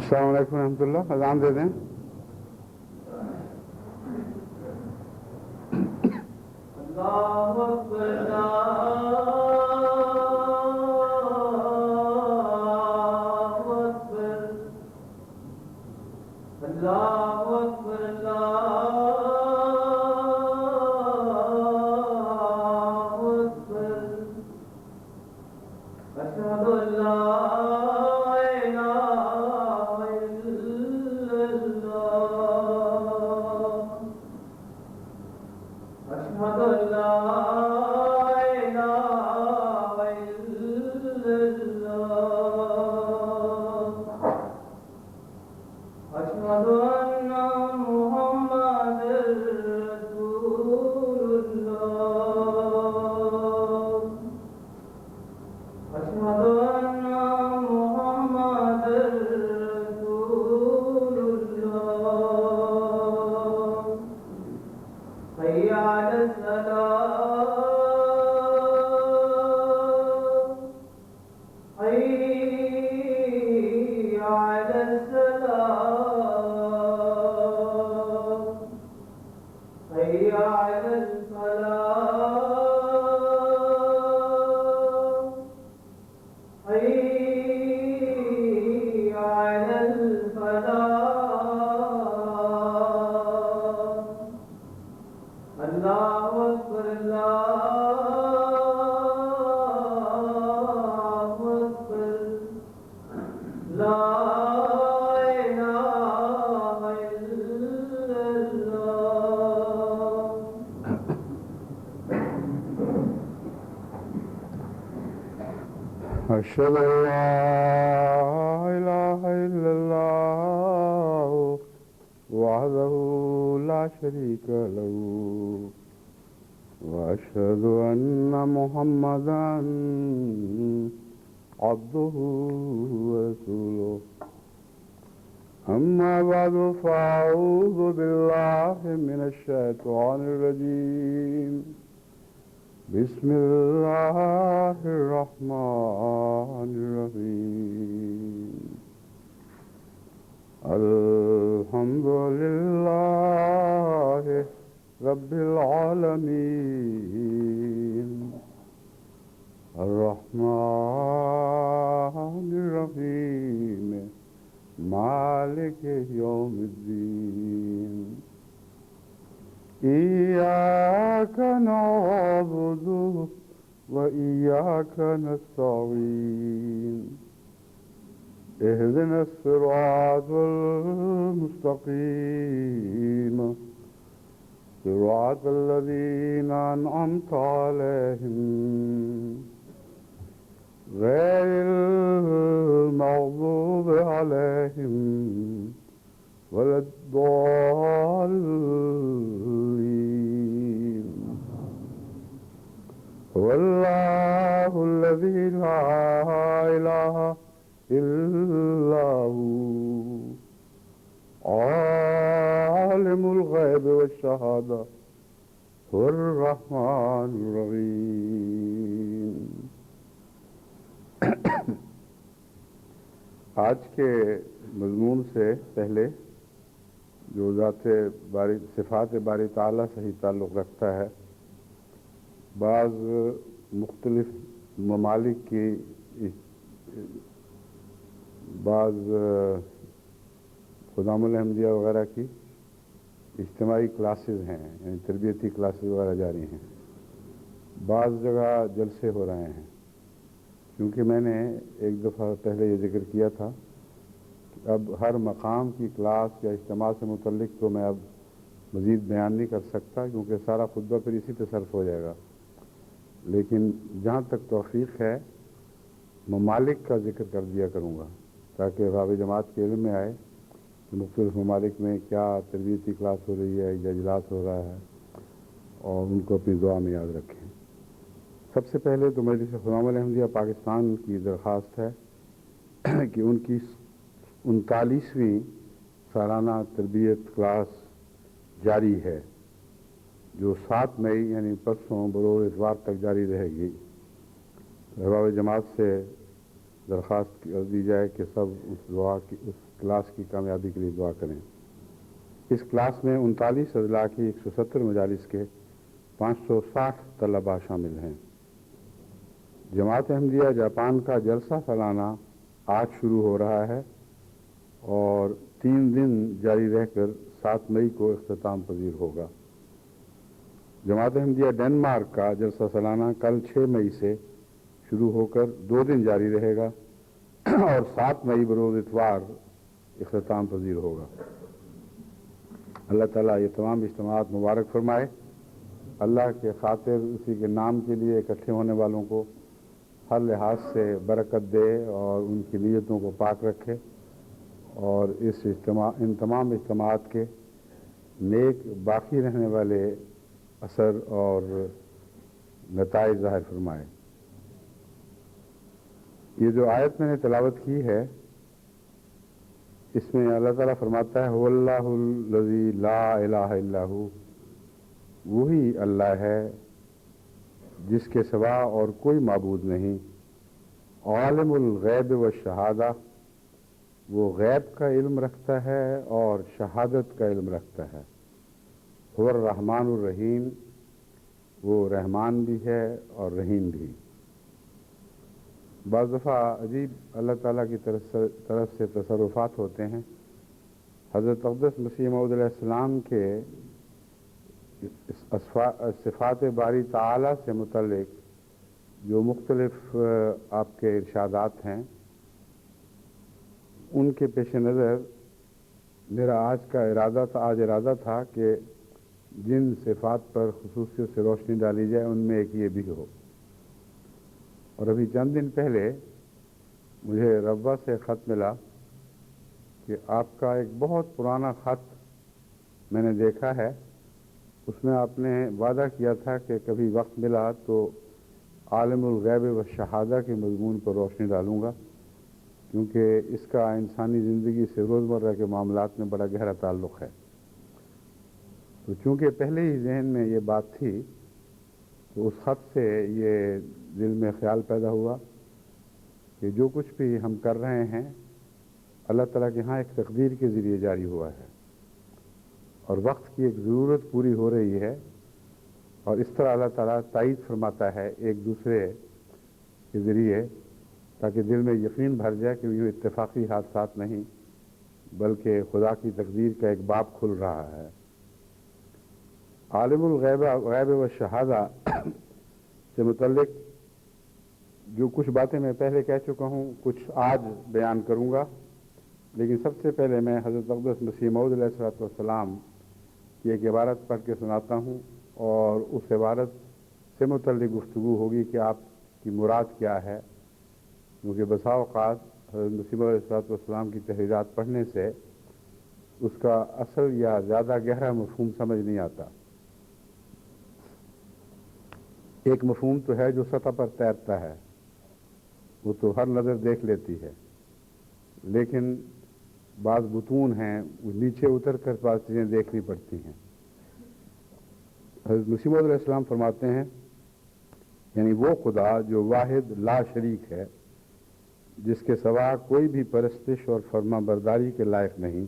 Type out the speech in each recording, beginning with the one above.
السلام علیکم ورحمۃ اللہ. اذان دے دیں. اللہ اکبر اللہ اکبر اللہ اکبر. اشہد ان لا الہ الا اللہ. اشہد ان لا الہ الا اللہ. اشہد ان محمد رسول اللہ. اشہد ان محمد رسول اللہ. حی علی الصلاۃ. حی علی الصلاۃ. حی علی الفلاح. حی علی الفلاح. اللہ اکبر اللہ اکبر. لا الہ الا اللہ. اشهد ان لا اله الا الله وحده لا شريك له واشهد ان محمدا عبده ورسوله. اما بعد فاعوذ بالله من الشيطان الرجيم. بسم الله الرحمن الرحيم. الحمد لله رب العالمين الرحمن الرحيم مالك يوم الدين. إياك نعبد وإياك نستعين. اهدنا الصراط المستقيم صراط الذين أنعمت عليهم غير المغضوب عليهم ولا الضالين. هو الله الذي لا إله إلا هو عالم الغيب والشهادة هو الرحمن الرحيم. آج کے مضمون سے پہلے جو ذات باری صفات باری تعالیٰ سے ہی تعلق رکھتا ہے، بعض مختلف ممالک کی بعض خدام الاحمدیہ وغیرہ کی اجتماعی کلاسز ہیں، یعنی تربیتی کلاسز وغیرہ جاری ہیں. بعض جگہ جلسے ہو رہے ہیں. کیونکہ میں نے ایک دفعہ پہلے یہ ذکر کیا تھا کہ اب ہر مقام کی کلاس یا اجتماع سے متعلق تو میں اب مزید بیان نہیں کر سکتا، کیونکہ سارا خطبہ پھر اسی پہ صرف ہو جائے گا. لیکن جہاں تک توفیق ہے ممالک کا ذکر کر دیا کروں گا، تاکہ باب جماعت کے علم میں آئے کہ مختلف ممالک میں کیا تربیتی کلاس ہو رہی ہے یا اجلاس ہو رہا ہے، اور ان کو اپنی دعا میں یاد رکھیں. سب سے پہلے تو مجلس خدام الاحمدیہ پاکستان کی درخواست ہے کہ ان کی 39ویں سالانہ تربیت کلاس جاری ہے، جو 7 مئی یعنی پرسوں بروز اتوار تک جاری رہے گی. احباب جماعت سے درخواست کر دی جائے کہ سب اس کلاس کی کامیابی کے لیے دعا کریں۔ اس کلاس میں 39 اضلاع کی 170 مجالس کے 560 طلباء شامل ہیں۔ جماعت احمدیہ جاپان کا جلسہ سالانہ آج شروع ہو رہا ہے اور 3 دن جاری رہ کر 7 مئی کو اختتام پذیر ہوگا۔ جماعت احمدیہ ڈنمارک کا جلسہ سالانہ کل 6 مئی سے شروع ہو کر 2 دن جاری رہے گا اور 7 مئی بروز اتوار اختتام پذیر ہوگا۔ اللہ تعالیٰ یہ تمام اجتماعات مبارک فرمائے۔ اللہ کے خاطر اسی کے نام کے لیے اکٹھے ہونے والوں کو ہر لحاظ سے برکت دے اور ان کی نیتوں کو پاک رکھے اور ان تمام اجتماعات کے نیک باقی رہنے والے اثر اور نتائج ظاہر فرمائے۔ یہ جو آیت میں نے تلاوت کی ہے اس میں اللہ تعالیٰ فرماتا ہے هو اللہ الذی لا الہ الا ہو، وہی اللہ ہے جس کے سوا اور کوئی معبود نہیں، عالم الغیب والشہادہ، وہ غیب کا علم رکھتا ہے اور شہادت کا علم رکھتا ہے، هو الرحمن الرحیم، وہ رحمان بھی ہے اور رحیم بھی۔ بعض دفعہ عجیب اللہ تعالیٰ کی طرف سے تصرفات ہوتے ہیں۔ حضرت اقدس مسیح موعود علیہ السلام کے صفات باری تعالیٰ سے متعلق جو مختلف آپ کے ارشادات ہیں ان کے پیش نظر میرا آج ارادہ تھا کہ جن صفات پر خصوصیت سے روشنی ڈالی جائے ان میں ایک یہ بھی ہو۔ اور ابھی چند دن پہلے مجھے ربوہ سے خط ملا کہ آپ کا ایک بہت پرانا خط میں نے دیکھا ہے، اس میں آپ نے وعدہ کیا تھا کہ کبھی وقت ملا تو عالم الغیب و شہادہ کے مضمون پر روشنی ڈالوں گا، کیونکہ اس کا انسانی زندگی سے روزمرہ کے معاملات میں بڑا گہرا تعلق ہے۔ تو چونکہ پہلے ہی ذہن میں یہ بات تھی تو اس خط سے یہ دل میں خیال پیدا ہوا کہ جو کچھ بھی ہم کر رہے ہیں اللہ تعالیٰ کے ہاں ایک تقدیر کے ذریعے جاری ہوا ہے اور وقت کی ایک ضرورت پوری ہو رہی ہے، اور اس طرح اللہ تعالیٰ تائید فرماتا ہے ایک دوسرے کے ذریعے تاکہ دل میں یقین بھر جائے کہ یہ اتفاقی حادثات نہیں بلکہ خدا کی تقدیر کا ایک باب کھل رہا ہے۔ عالم الغیب و شہادہ سے متعلق جو کچھ باتیں میں پہلے کہہ چکا ہوں کچھ آج بیان کروں گا، لیکن سب سے پہلے میں حضرت اقدس مسیح موعود علیہ السلام کی ایک عبارت پڑھ کے سناتا ہوں اور اس عبارت سے متعلق گفتگو ہوگی کہ آپ کی مراد کیا ہے، کیونکہ بسا اوقات حضرت مسیح موعود علیہ السلام کی تحریرات پڑھنے سے اس کا اصل یا زیادہ گہرا مفہوم سمجھ نہیں آتا۔ ایک مفہوم تو ہے جو سطح پر تیرتا ہے، وہ تو ہر نظر دیکھ لیتی ہے، لیکن بعض بطون ہیں وہ نیچے اتر کر بعض چیزیں دیکھنی پڑتی ہیں۔ حضرت مسیح موعود علیہ السلام فرماتے ہیں یعنی وہ خدا جو واحد لا شریک ہے، جس کے سوا کوئی بھی پرستش اور فرما برداری کے لائق نہیں،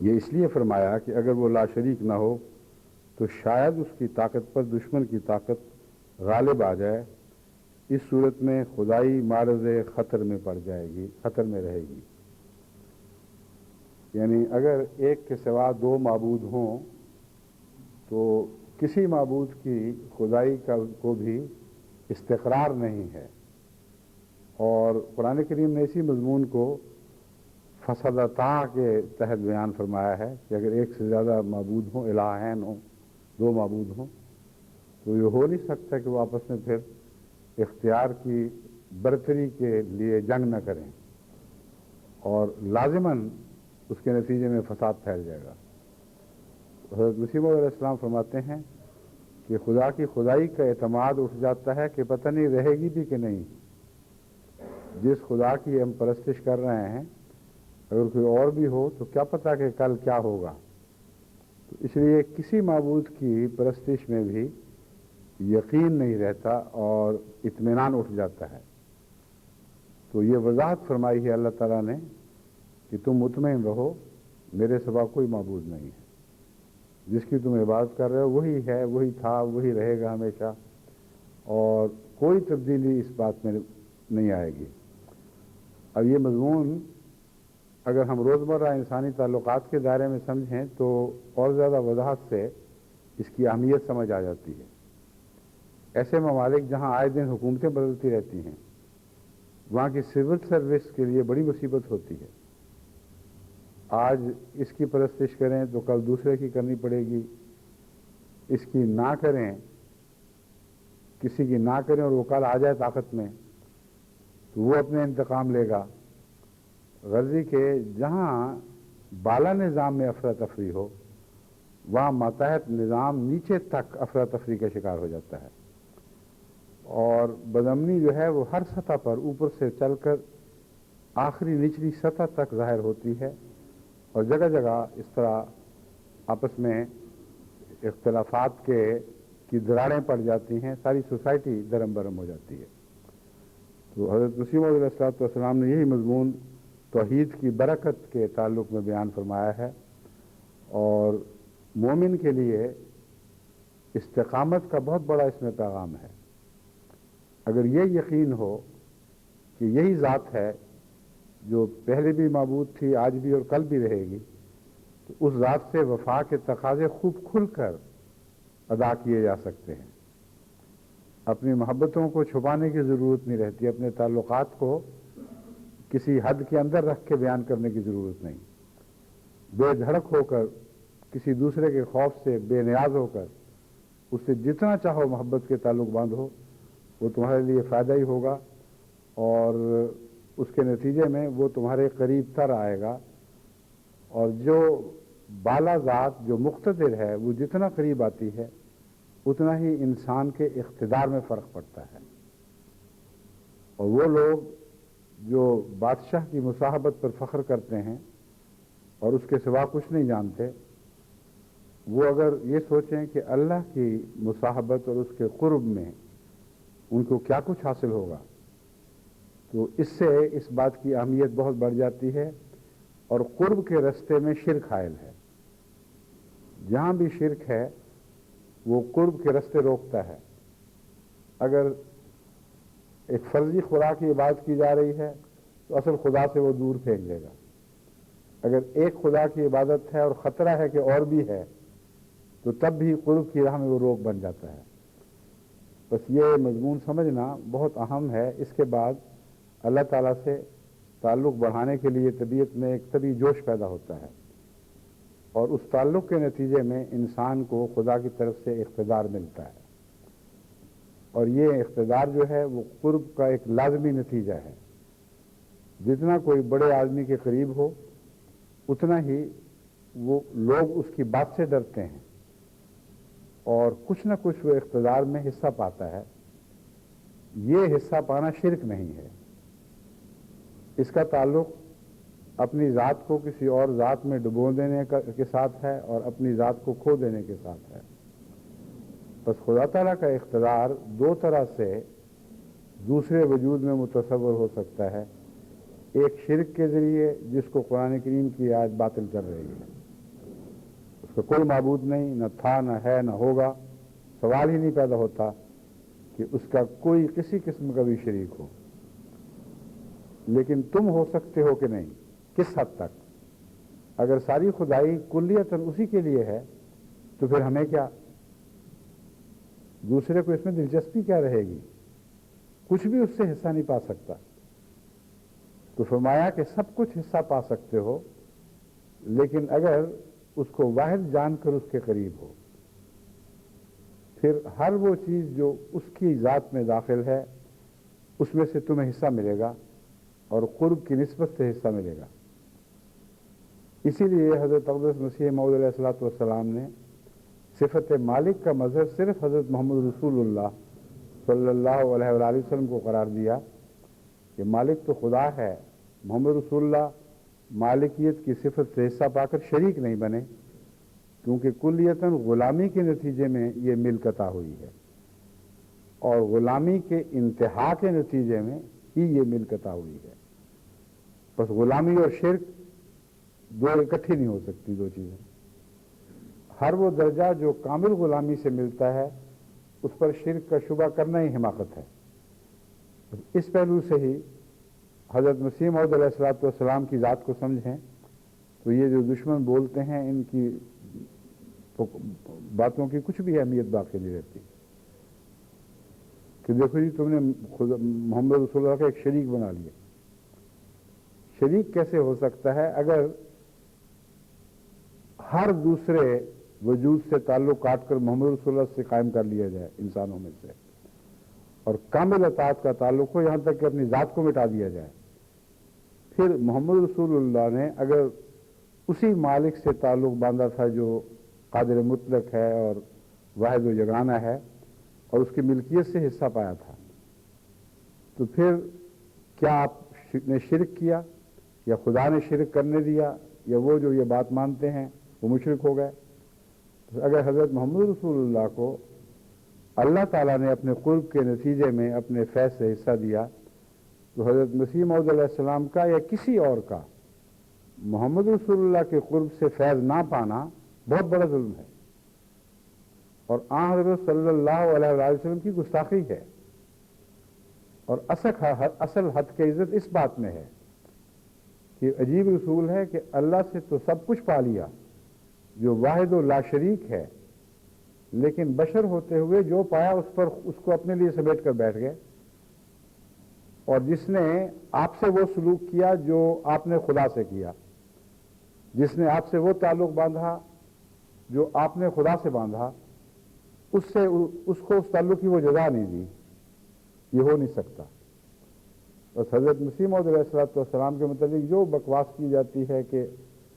یہ اس لیے فرمایا کہ اگر وہ لا شریک نہ ہو تو شاید اس کی طاقت پر دشمن کی طاقت غالب آ جائے، اس صورت میں خدائی معرض خطر میں پڑ جائے گی، خطر میں رہے گی۔ یعنی اگر ایک کے سوا 2 معبود ہوں تو کسی معبود کی خدائی کو بھی استقرار نہیں ہے، اور قرآن کریم نے اسی مضمون کو فسدتا کے تحت بیان فرمایا ہے کہ اگر ایک سے زیادہ معبود ہوں، الہین ہوں، 2 معبود ہوں، تو یہ ہو نہیں سکتا کہ وہ آپس میں پھر اختیار کی برتری کے لیے جنگ نہ کریں، اور لازماً اس کے نتیجے میں فساد پھیل جائے گا۔ حضرت مسیح موعود علیہ السلام فرماتے ہیں کہ خدا کی خدائی کا اعتماد اٹھ جاتا ہے کہ پتہ نہیں رہے گی بھی کہ نہیں۔ جس خدا کی ہم پرستش کر رہے ہیں اگر کوئی اور بھی ہو تو کیا پتہ کہ کل کیا ہوگا۔ تو اس لیے کسی معبود کی پرستش میں بھی یقین نہیں رہتا اور اطمینان اٹھ جاتا ہے۔ تو یہ وضاحت فرمائی ہے اللہ تعالیٰ نے کہ تم مطمئن رہو، میرے سوا کوئی معبود نہیں ہے، جس کی تم عبادت کر رہے ہو وہی ہے، وہی تھا، وہی رہے گا ہمیشہ، اور کوئی تبدیلی اس بات میں نہیں آئے گی۔ اب یہ مضمون اگر ہم روزمرہ انسانی تعلقات کے دائرے میں سمجھیں تو اور زیادہ وضاحت سے اس کی اہمیت سمجھ آ جاتی ہے۔ ایسے ممالک جہاں آئے دن حکومتیں بدلتی رہتی ہیں، وہاں کی سول سروس کے لیے بڑی مصیبت ہوتی ہے۔ آج اس کی پرستش کریں تو کل دوسرے کی کرنی پڑے گی، اس کی نہ کریں، کسی کی نہ کریں اور وہ کل آ جائے طاقت میں تو وہ اپنے انتقام لے گا۔ غرضی کہ جہاں بالا نظام میں افراتفری ہو وہاں ماتحت نظام نیچے تک افراتفری کا شکار ہو جاتا ہے، اور بدامنی جو ہے وہ ہر سطح پر اوپر سے چل کر آخری نچلی سطح تک ظاہر ہوتی ہے، اور جگہ جگہ اس طرح آپس میں اختلافات کی دراڑیں پڑ جاتی ہیں، ساری سوسائٹی درم برم ہو جاتی ہے۔ تو حضرت مسیح موعود علیہ الصلوۃ والسلام نے یہی مضمون توحید کی برکت کے تعلق میں بیان فرمایا ہے، اور مومن کے لیے استقامت کا بہت بڑا اس میں پیغام ہے۔ اگر یہ یقین ہو کہ یہی ذات ہے جو پہلے بھی معبود تھی، آج بھی اور کل بھی رہے گی، تو اس ذات سے وفا کے تقاضے خوب کھل کر ادا کیے جا سکتے ہیں۔ اپنی محبتوں کو چھپانے کی ضرورت نہیں رہتی، اپنے تعلقات کو کسی حد کے اندر رکھ کے بیان کرنے کی ضرورت نہیں، بے دھڑک ہو کر کسی دوسرے کے خوف سے بے نیاز ہو کر اس سے جتنا چاہو محبت کے تعلق باندھو، وہ تمہارے لیے فائدہ ہی ہوگا، اور اس کے نتیجے میں وہ تمہارے قریب تر آئے گا، اور جو بالا ذات جو مقتدر ہے وہ جتنا قریب آتی ہے اتنا ہی انسان کے اقتدار میں فرق پڑتا ہے۔ اور وہ لوگ جو بادشاہ کی مصاحبت پر فخر کرتے ہیں اور اس کے سوا کچھ نہیں جانتے، وہ اگر یہ سوچیں کہ اللہ کی مصاحبت اور اس کے قرب میں ان کو کیا کچھ حاصل ہوگا، تو اس سے اس بات کی اہمیت بہت بڑھ جاتی ہے، اور قرب کے رستے میں شرک حائل ہے۔ جہاں بھی شرک ہے وہ قرب کے رستے روکتا ہے۔ اگر ایک فرضی خدا کی عبادت کی جا رہی ہے تو اصل خدا سے وہ دور پھینک دے گا۔ اگر ایک خدا کی عبادت ہے اور خطرہ ہے کہ اور بھی ہے تو تب بھی قرب کی راہ میں وہ روک بن جاتا ہے۔ بس یہ مضمون سمجھنا بہت اہم ہے۔ اس کے بعد اللہ تعالیٰ سے تعلق بڑھانے کے لیے طبیعت میں ایک طبعی جوش پیدا ہوتا ہے، اور اس تعلق کے نتیجے میں انسان کو خدا کی طرف سے اقتدار ملتا ہے، اور یہ اقتدار جو ہے وہ قرب کا ایک لازمی نتیجہ ہے۔ جتنا کوئی بڑے آدمی کے قریب ہو اتنا ہی وہ لوگ اس کی بات سے ڈرتے ہیں، اور کچھ نہ کچھ وہ اقتدار میں حصہ پاتا ہے۔ یہ حصہ پانا شرک نہیں ہے، اس کا تعلق اپنی ذات کو کسی اور ذات میں ڈبو دینے کے ساتھ ہے اور اپنی ذات کو کھو دینے کے ساتھ ہے۔ بس خدا تعالیٰ کا اقتدار دو طرح سے دوسرے وجود میں متصور ہو سکتا ہے۔ ایک شرک کے ذریعے جس کو قرآن کریم کی آیت باطل کر رہی ہے، اس کا کوئی معبود نہیں، نہ تھا، نہ ہے، نہ ہوگا، سوال ہی نہیں پیدا ہوتا کہ اس کا کوئی کسی قسم کا بھی شریک ہو۔ لیکن تم ہو سکتے ہو کہ نہیں، کس حد تک؟ اگر ساری خدائی کلیتاً اسی کے لیے ہے تو پھر ہمیں کیا؟ دوسرے کو اس میں دلچسپی کیا رہے گی؟ کچھ بھی اس سے حصہ نہیں پا سکتا۔ تو فرمایا کہ سب کچھ حصہ پا سکتے ہو، لیکن اگر اس کو واحد جان کر اس کے قریب ہو، پھر ہر وہ چیز جو اس کی ذات میں داخل ہے اس میں سے تمہیں حصہ ملے گا، اور قرب کی نسبت سے حصہ ملے گا۔ اسی لیے حضرت اقدس مسیح موعود علیہ الصلوۃ والسلام نے صفت مالک کا مظہر صرف حضرت محمد رسول اللہ صلی اللہ علیہ وآلہ وسلم کو قرار دیا کہ مالک تو خدا ہے، محمد رسول اللہ مالکیت کی صفت سے حصہ پا کر شریک نہیں بنے، کیونکہ کلیتاً غلامی کے نتیجے میں یہ ملک عطا ہوئی ہے، اور غلامی کے انتہا کے نتیجے میں ہی یہ ملک عطا ہوئی ہے. بس غلامی اور شرک دو اکٹھی نہیں ہو سکتی دو چیزیں. ہر وہ درجہ جو کامل غلامی سے ملتا ہے اس پر شرک کا شبہ کرنا ہی حماقت ہے. اس پہلو سے ہی حضرت مسیح موعود علیہ الصلوۃ والسلام کی ذات کو سمجھیں تو یہ جو دشمن بولتے ہیں ان کی باتوں کی کچھ بھی اہمیت باقی نہیں رہتی کہ دیکھو جی تم نے محمد رسول اللہ کا ایک شریک بنا لیا. شریک کیسے ہو سکتا ہے اگر ہر دوسرے وجود سے تعلق کاٹ کر محمد رسول اللہ سے قائم کر لیا جائے انسانوں میں سے, اور کامل اطاعت کا تعلق ہو یہاں تک کہ اپنی ذات کو مٹا دیا جائے. پھر محمد رسول اللہ نے اگر اسی مالک سے تعلق باندھا تھا جو قادر مطلق ہے اور واحد و یگانہ ہے اور اس کی ملکیت سے حصہ پایا تھا, تو پھر کیا آپ نے شرک کیا یا خدا نے شرک کرنے دیا یا وہ جو یہ بات مانتے ہیں وہ مشرک ہو گئے؟ اگر حضرت محمد رسول اللہ کو اللہ تعالیٰ نے اپنے قرب کے نتیجے میں اپنے فیض سے حصہ دیا تو حضرت مسیح موعود علیہ السلام کا یا کسی اور کا محمد رسول اللہ کے قرب سے فیض نہ پانا بہت بڑا ظلم ہے, اور آن حضرت صلی اللہ علیہ وآلہ وسلم کی گستاخی ہے. اور اصل حد کی عزت اس بات میں ہے کہ عجیب رسول ہے کہ اللہ سے تو سب کچھ پا لیا جو واحد و لا شریک ہے, لیکن بشر ہوتے ہوئے جو پایا اس کو اپنے لیے سمیٹ کر بیٹھ گئے, اور جس نے آپ سے وہ سلوک کیا جو آپ نے خدا سے کیا, جس نے آپ سے وہ تعلق باندھا جو آپ نے خدا سے باندھا, اس کو اس تعلق کی وہ جزا نہیں دی. یہ ہو نہیں سکتا. بس حضرت مسیح موعود علیہ الصلوۃ والسلام کے متعلق جو بکواس کی جاتی ہے کہ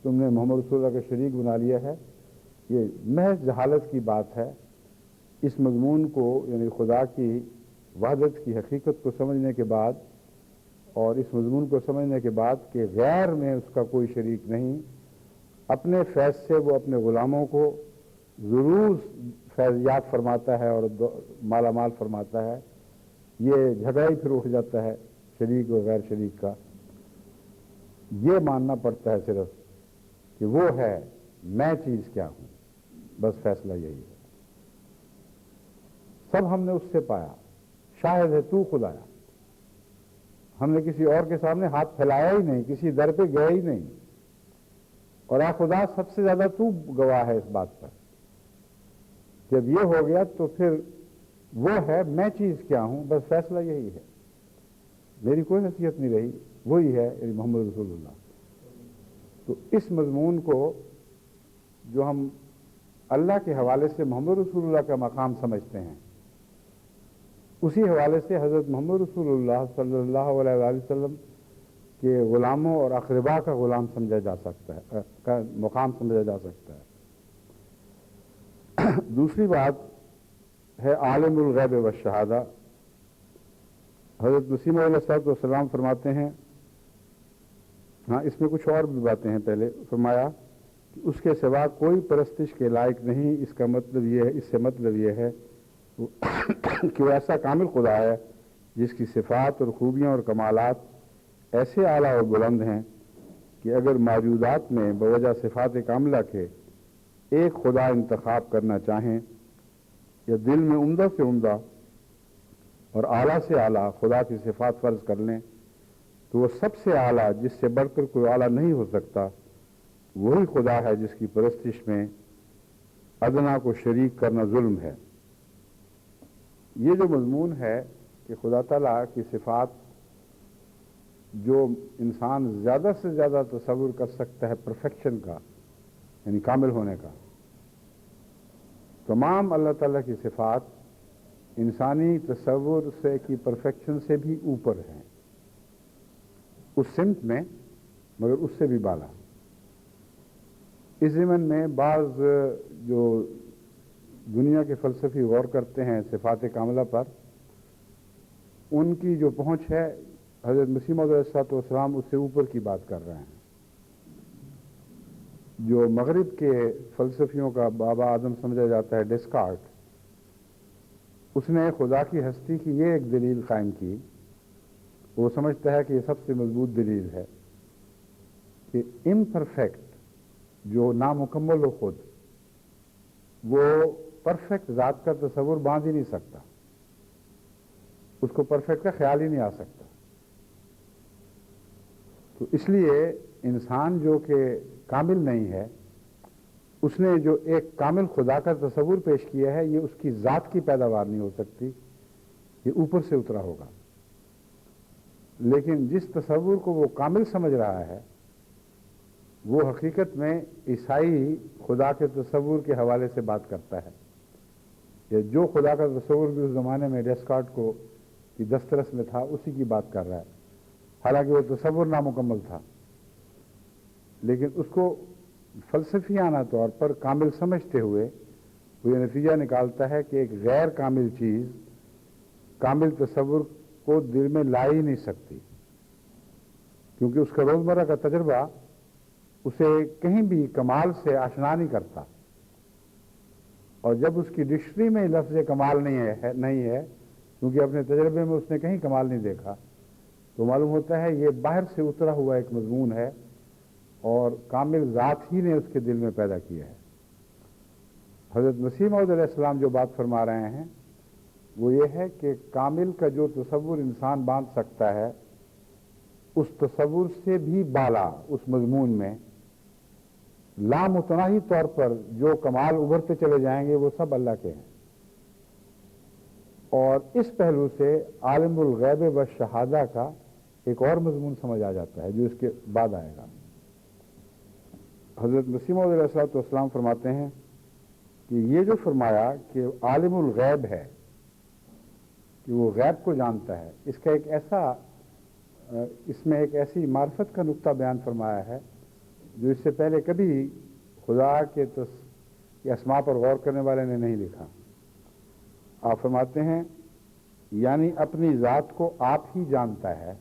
تم نے محمد رسول اللہ کا شریک بنا لیا ہے, یہ محض جہالت کی بات ہے. اس مضمون کو یعنی خدا کی وحدت کی حقیقت کو سمجھنے کے بعد اور اس مضمون کو سمجھنے کے بعد کہ غیر میں اس کا کوئی شریک نہیں, اپنے فیض سے وہ اپنے غلاموں کو ضرور فیضیات فرماتا ہے اور مالا مال فرماتا ہے, یہ جھگڑا ہی پھر اٹھ جاتا ہے شریک و غیر شریک کا. یہ ماننا پڑتا ہے صرف کہ وہ ہے, میں چیز کیا ہوں, بس فیصلہ یہی ہے. سب ہم نے اس سے پایا, شاہد ہے تو خدایا. ہم نے کسی اور کے سامنے ہاتھ پھیلایا ہی نہیں, کسی در پہ گئے ہی نہیں, اور اے خدا سب سے زیادہ تو گواہ ہے اس بات پر. جب یہ ہو گیا تو پھر وہ ہے میں چیز کیا ہوں, بس فیصلہ یہی ہے. میری کوئی حیثیت نہیں رہی, وہی ہے یعنی محمد رسول اللہ. تو اس مضمون کو جو ہم اللہ کے حوالے سے محمد رسول اللہ کا مقام سمجھتے ہیں, اسی حوالے سے حضرت محمد رسول اللہ صلی اللہ علیہ وآلہ وسلم کے غلاموں اور اقربا کا غلام سمجھا جا سکتا ہے, کا مقام سمجھا جا سکتا ہے. دوسری بات ہے عالم الغیب والشہادہ. حضرت مسیح علیہ السلام فرماتے ہیں, ہاں اس میں کچھ اور بھی باتیں ہیں. پہلے فرمایا کہ اس کے سوا کوئی پرستش کے لائق نہیں. اس کا مطلب یہ ہے, اس سے مطلب یہ ہے کہ وہ ایسا کامل خدا ہے جس کی صفات اور خوبیاں اور کمالات ایسے اعلیٰ اور بلند ہیں کہ اگر موجودات میں بوجہ صفات کاملہ کے ایک خدا انتخاب کرنا چاہیں یا دل میں عمدہ سے عمدہ اور اعلیٰ سے اعلیٰ خدا کی صفات فرض کر لیں تو وہ سب سے اعلیٰ جس سے بڑھ کر کوئی اعلیٰ نہیں ہو سکتا وہی خدا ہے جس کی پرستش میں ادنا کو شریک کرنا ظلم ہے. یہ جو مضمون ہے کہ خدا تعالیٰ کی صفات جو انسان زیادہ سے زیادہ تصور کر سکتا ہے پرفیکشن کا یعنی کامل ہونے کا, تمام اللہ تعالیٰ کی صفات انسانی تصور سے کی پرفیکشن سے بھی اوپر ہیں, اس سمت میں مگر اس سے بھی بالا. اس ضمن میں بعض جو دنیا کے فلسفی غور کرتے ہیں صفات کاملہ پر, ان کی جو پہنچ ہے حضرت مسیح موعود علیہ السلام اس سے اوپر کی بات کر رہے ہیں. جو مغرب کے فلسفیوں کا بابا اعظم سمجھا جاتا ہے ڈیسکارٹ, اس نے خدا کی ہستی کی یہ ایک دلیل قائم کی. وہ سمجھتا ہے کہ یہ سب سے مضبوط دلیل ہے کہ امپرفیکٹ جو نامکمل ہو خود، وہ پرفیکٹ ذات کا تصور باندھ ہی نہیں سکتا، اس کو پرفیکٹ کا خیال ہی نہیں آ سکتا۔ تو اس لیے انسان جو کہ کامل نہیں ہے، اس نے جو ایک کامل خدا کا تصور پیش کیا ہے، یہ اس کی ذات کی پیداوار نہیں ہو سکتی، یہ اوپر سے اترا ہوگا۔ لیکن جس تصور کو وہ کامل سمجھ رہا ہے، وہ حقیقت میں عیسائی خدا کے تصور کے حوالے سے بات کرتا ہے، یا جو خدا کا تصور بھی اس زمانے میں ڈیسکارٹ کو کی دسترس میں تھا، اسی کی بات کر رہا ہے، حالانکہ وہ تصور نامکمل تھا، لیکن اس کو فلسفیانہ طور پر کامل سمجھتے ہوئے وہ یہ نتیجہ نکالتا ہے کہ ایک غیر کامل چیز کامل تصور کو دل میں لا ہی نہیں سکتی، کیونکہ اس کا روزمرہ کا تجربہ اسے کہیں بھی کمال سے آشنا نہیں کرتا، اور جب اس کی ڈکشنری میں لفظ کمال نہیں ہے کیونکہ اپنے تجربے میں اس نے کہیں کمال نہیں دیکھا، تو معلوم ہوتا ہے یہ باہر سے اترا ہوا ایک مضمون ہے اور کامل ذات ہی نے اس کے دل میں پیدا کیا ہے۔ حضرت مسیح موعود علیہ السلام جو بات فرما رہے ہیں وہ یہ ہے کہ کامل کا جو تصور انسان باندھ سکتا ہے، اس تصور سے بھی بالا اس مضمون میں لامتناہی طور پر جو کمال ابھرتے چلے جائیں گے وہ سب اللہ کے ہیں، اور اس پہلو سے عالم الغیب و شہادہ کا ایک اور مضمون سمجھ آ جاتا ہے جو اس کے بعد آئے گا۔ حضرت مسیح موعود علیہ السلام فرماتے ہیں کہ یہ جو فرمایا کہ عالم الغیب ہے، کہ وہ غیب کو جانتا ہے، اس میں ایک ایسی معرفت کا نقطہ بیان فرمایا ہے جو اس سے پہلے کبھی خدا کے اسماء پر غور کرنے والے نے نہیں لکھا۔ آپ فرماتے ہیں یعنی اپنی ذات کو آپ ہی جانتا ہے،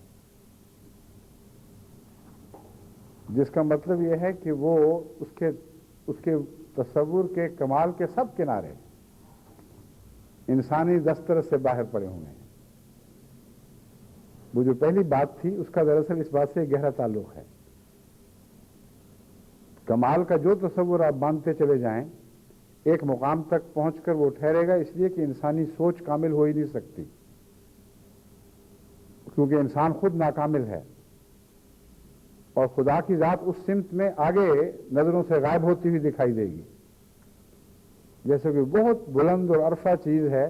جس کا مطلب یہ ہے کہ وہ اس کے تصور کے کمال کے سب کنارے انسانی دسترس سے باہر پڑے ہوئے ہیں۔ وہ جو پہلی بات تھی اس کا دراصل اس بات سے گہرا تعلق ہے۔ کمال کا جو تصور آپ باندھتے چلے جائیں، ایک مقام تک پہنچ کر وہ ٹھہرے گا، اس لیے کہ انسانی سوچ کامل ہو ہی نہیں سکتی، کیونکہ انسان خود ناکامل ہے، اور خدا کی ذات اس سمت میں آگے نظروں سے غائب ہوتی ہوئی دکھائی دے گی، جیسے کہ بہت بلند اور عرفہ چیز ہے،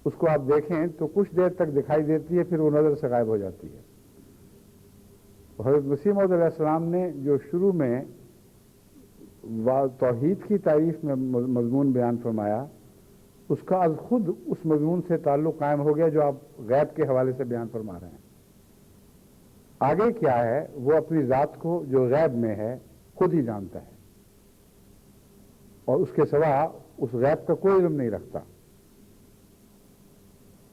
اس کو آپ دیکھیں تو کچھ دیر تک دکھائی دیتی ہے، پھر وہ نظر سے غائب ہو جاتی ہے۔ حضرت مسیح موعود علیہ السلام نے جو شروع میں توحید کی تعریف میں مضمون بیان فرمایا، اس کا از خود اس مضمون سے تعلق قائم ہو گیا جو آپ غیب کے حوالے سے بیان فرما رہے ہیں۔ آگے کیا ہے، وہ اپنی ذات کو جو غیب میں ہے خود ہی جانتا ہے، اور اس کے سوا اس غیب کا کوئی علم نہیں رکھتا،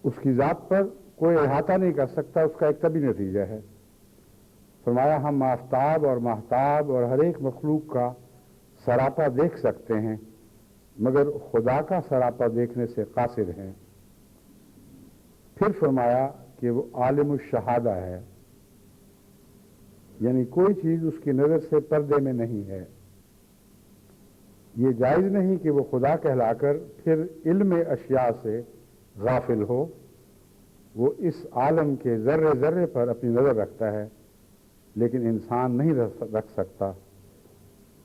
اس کی ذات پر کوئی احاطہ نہیں کر سکتا، اس کا ایک طبی نتیجہ ہے۔ فرمایا ہم آفتاب اور ماہتاب اور ہر ایک مخلوق کا سراپا دیکھ سکتے ہیں، مگر خدا کا سراپا دیکھنے سے قاصر ہیں۔ پھر فرمایا کہ وہ عالم الشہادہ ہے، یعنی کوئی چیز اس کی نظر سے پردے میں نہیں ہے۔ یہ جائز نہیں کہ وہ خدا کہلا کر پھر علم اشیاء سے غافل ہو، وہ اس عالم کے ذرے ذرے پر اپنی نظر رکھتا ہے، لیکن انسان نہیں رکھ سکتا۔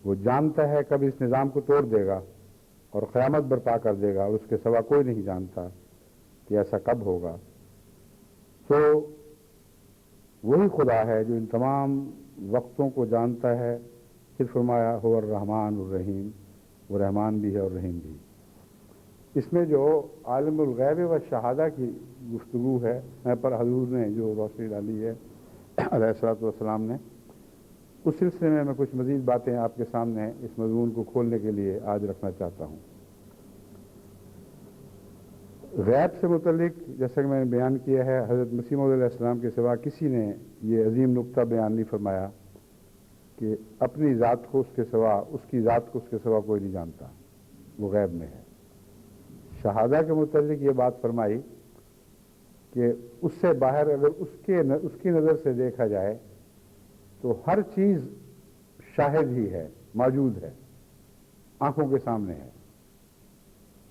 وہ جانتا ہے کب اس نظام کو توڑ دے گا اور قیامت برپا کر دے گا، اور اس کے سوا کوئی نہیں جانتا کہ ایسا کب ہوگا۔ تو وہی خدا ہے جو ان تمام وقتوں کو جانتا ہے۔ پھر فرمایا هو الرحمن الرحیم، وہ رحمان بھی ہے اور رحیم بھی۔ اس میں جو عالم الغیب و شہادہ کی گفتگو ہے پر حضور نے جو روشنی ڈالی ہے علیہ الصلوۃ والسلام نے، اس سلسلے میں کچھ مزید باتیں آپ کے سامنے اس مضمون کو کھولنے کے لیے آج رکھنا چاہتا ہوں۔ غیب سے متعلق جیسا کہ میں نے بیان کیا ہے، حضرت مسیح موعود علیہ السلام کے سوا کسی نے یہ عظیم نقطہ بیان نہیں فرمایا کہ اپنی ذات کو اس کے سوا، اس کی ذات کو اس کے سوا کوئی نہیں جانتا، وہ غیب میں ہے۔ شہادہ کے متعلق یہ بات فرمائی کہ اس سے باہر اگر اس کی نظر سے دیکھا جائے تو ہر چیز شاہد ہی ہے، موجود ہے، آنکھوں کے سامنے ہے،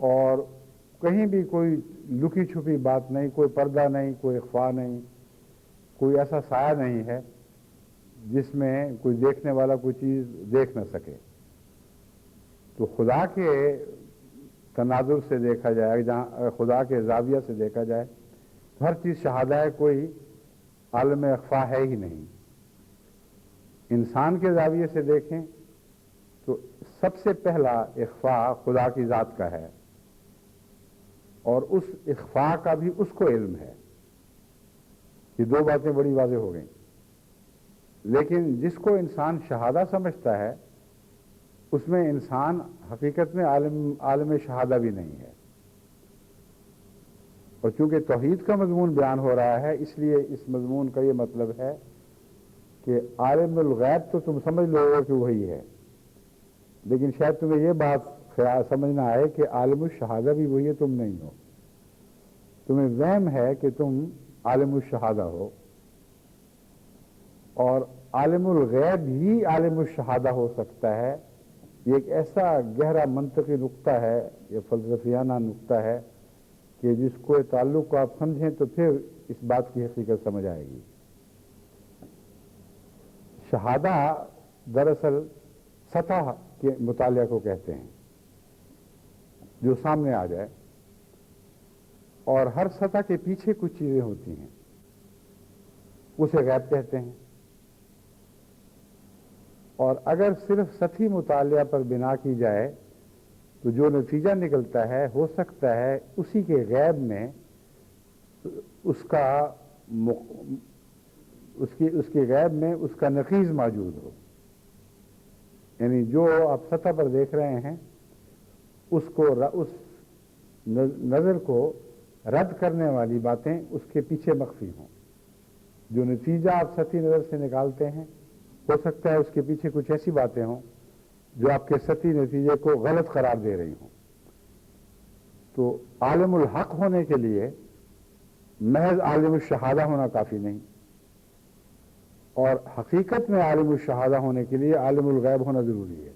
اور کہیں بھی کوئی لکی چھپی بات نہیں، کوئی پردہ نہیں، کوئی اخفا نہیں، کوئی ایسا سایہ نہیں ہے جس میں کوئی دیکھنے والا کوئی چیز دیکھ نہ سکے۔ تو خدا کے تناظر سے دیکھا جائے، جہاں خدا کے زاویہ سے دیکھا جائے تو ہر چیز شہادہ ہے، کوئی عالم اخفا ہے ہی نہیں۔ انسان کے زاویے سے دیکھیں تو سب سے پہلا اخفا خدا کی ذات کا ہے، اور اس اخفا کا بھی اس کو علم ہے۔ یہ دو باتیں بڑی واضح ہو گئیں۔ لیکن جس کو انسان شہادہ سمجھتا ہے اس میں انسان حقیقت میں عالم شہادہ بھی نہیں ہے، اور چونکہ توحید کا مضمون بیان ہو رہا ہے اس لیے اس مضمون کا یہ مطلب ہے کہ عالم الغیب تو تم سمجھ لو کہ وہی ہے، لیکن شاید تمہیں یہ بات سمجھنا آئے کہ عالم الشہادہ بھی وہی ہے، تم نہیں ہو۔ تمہیں وہم ہے کہ تم عالم الشہادہ ہو، اور عالم الغیب ہی عالم الشہادہ ہو سکتا ہے۔ یہ ایک ایسا گہرا منطقی نقطہ ہے، یہ فلسفیانہ نقطہ ہے کہ جس کو تعلق کو آپ سمجھیں تو پھر اس بات کی حقیقت سمجھ آئے گی۔ شہادہ دراصل سطح کے مطالعہ کو کہتے ہیں، جو سامنے آ جائے، اور ہر سطح کے پیچھے کچھ چیزیں ہوتی ہیں، اسے غیب کہتے ہیں۔ اور اگر صرف سطحی مطالعہ پر بنا کی جائے تو جو نتیجہ نکلتا ہے ہو سکتا ہے اسی کے غیب میں اس کے غیب میں اس کا نقیض موجود ہو، یعنی جو آپ سطح پر دیکھ رہے ہیں اس نظر کو رد کرنے والی باتیں اس کے پیچھے مخفی ہوں۔ جو نتیجہ آپ سطحی نظر سے نکالتے ہیں ہو سکتا ہے اس کے پیچھے کچھ ایسی باتیں ہوں جو آپ کے سطحی نتیجے کو غلط قرار دے رہی ہوں۔ تو عالم الحق ہونے کے لیے محض عالم الشہادہ ہونا کافی نہیں، اور حقیقت میں عالم الشہادہ ہونے کے لیے عالم الغیب ہونا ضروری ہے۔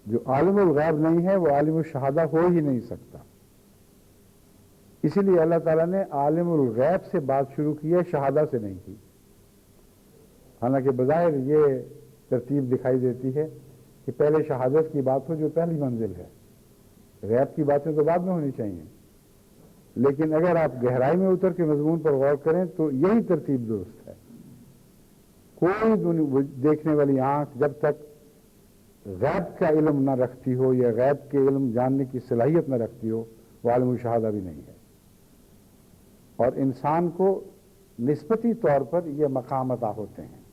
جو عالم الغیب نہیں ہے وہ عالم الشہادہ ہو ہی نہیں سکتا۔ اسی لیے اللہ تعالیٰ نے عالم الغیب سے بات شروع کی ہے، شہادہ سے نہیں کی۔ حالانکہ بظاہر یہ ترتیب دکھائی دیتی ہے کہ پہلے شہادت کی بات ہو جو پہلی منزل ہے، غیب کی باتیں تو بعد میں ہونی چاہیے۔ لیکن اگر آپ گہرائی میں اتر کے مضمون پر غور کریں تو یہی ترتیب درست ہے۔ کوئی دیکھنے والی آنکھ جب تک غیب کا علم نہ رکھتی ہو یا غیب کے علم جاننے کی صلاحیت نہ رکھتی ہو وہ عالم الشہادہ بھی نہیں ہے۔ اور انسان کو نسبتی طور پر یہ مقام عطا ہوتے ہیں۔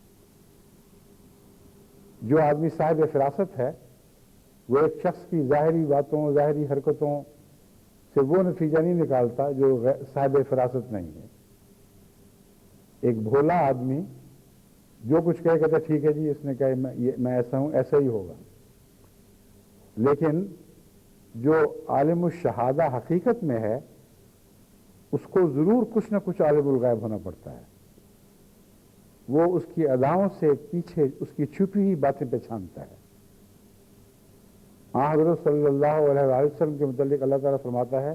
جو آدمی صاحب فراست ہے وہ ایک شخص کی ظاہری باتوں، ظاہری حرکتوں سے وہ نتیجہ نہیں نکالتا جو صاحب فراست نہیں ہے۔ ایک بھولا آدمی جو کچھ کہتا ٹھیک ہے جی اس نے کہا میں ایسا ہوں، ایسا ہی ہوگا، لیکن جو عالم الشہادہ حقیقت میں ہے اس کو ضرور کچھ نہ کچھ عالم الغیب ہونا پڑتا ہے۔ وہ اس کی اداؤں سے پیچھے اس کی چھپی ہوئی باتیں پہچانتا ہے۔ حضرت صلی اللہ علیہ وسلم کے متعلق اللہ تعالیٰ فرماتا ہے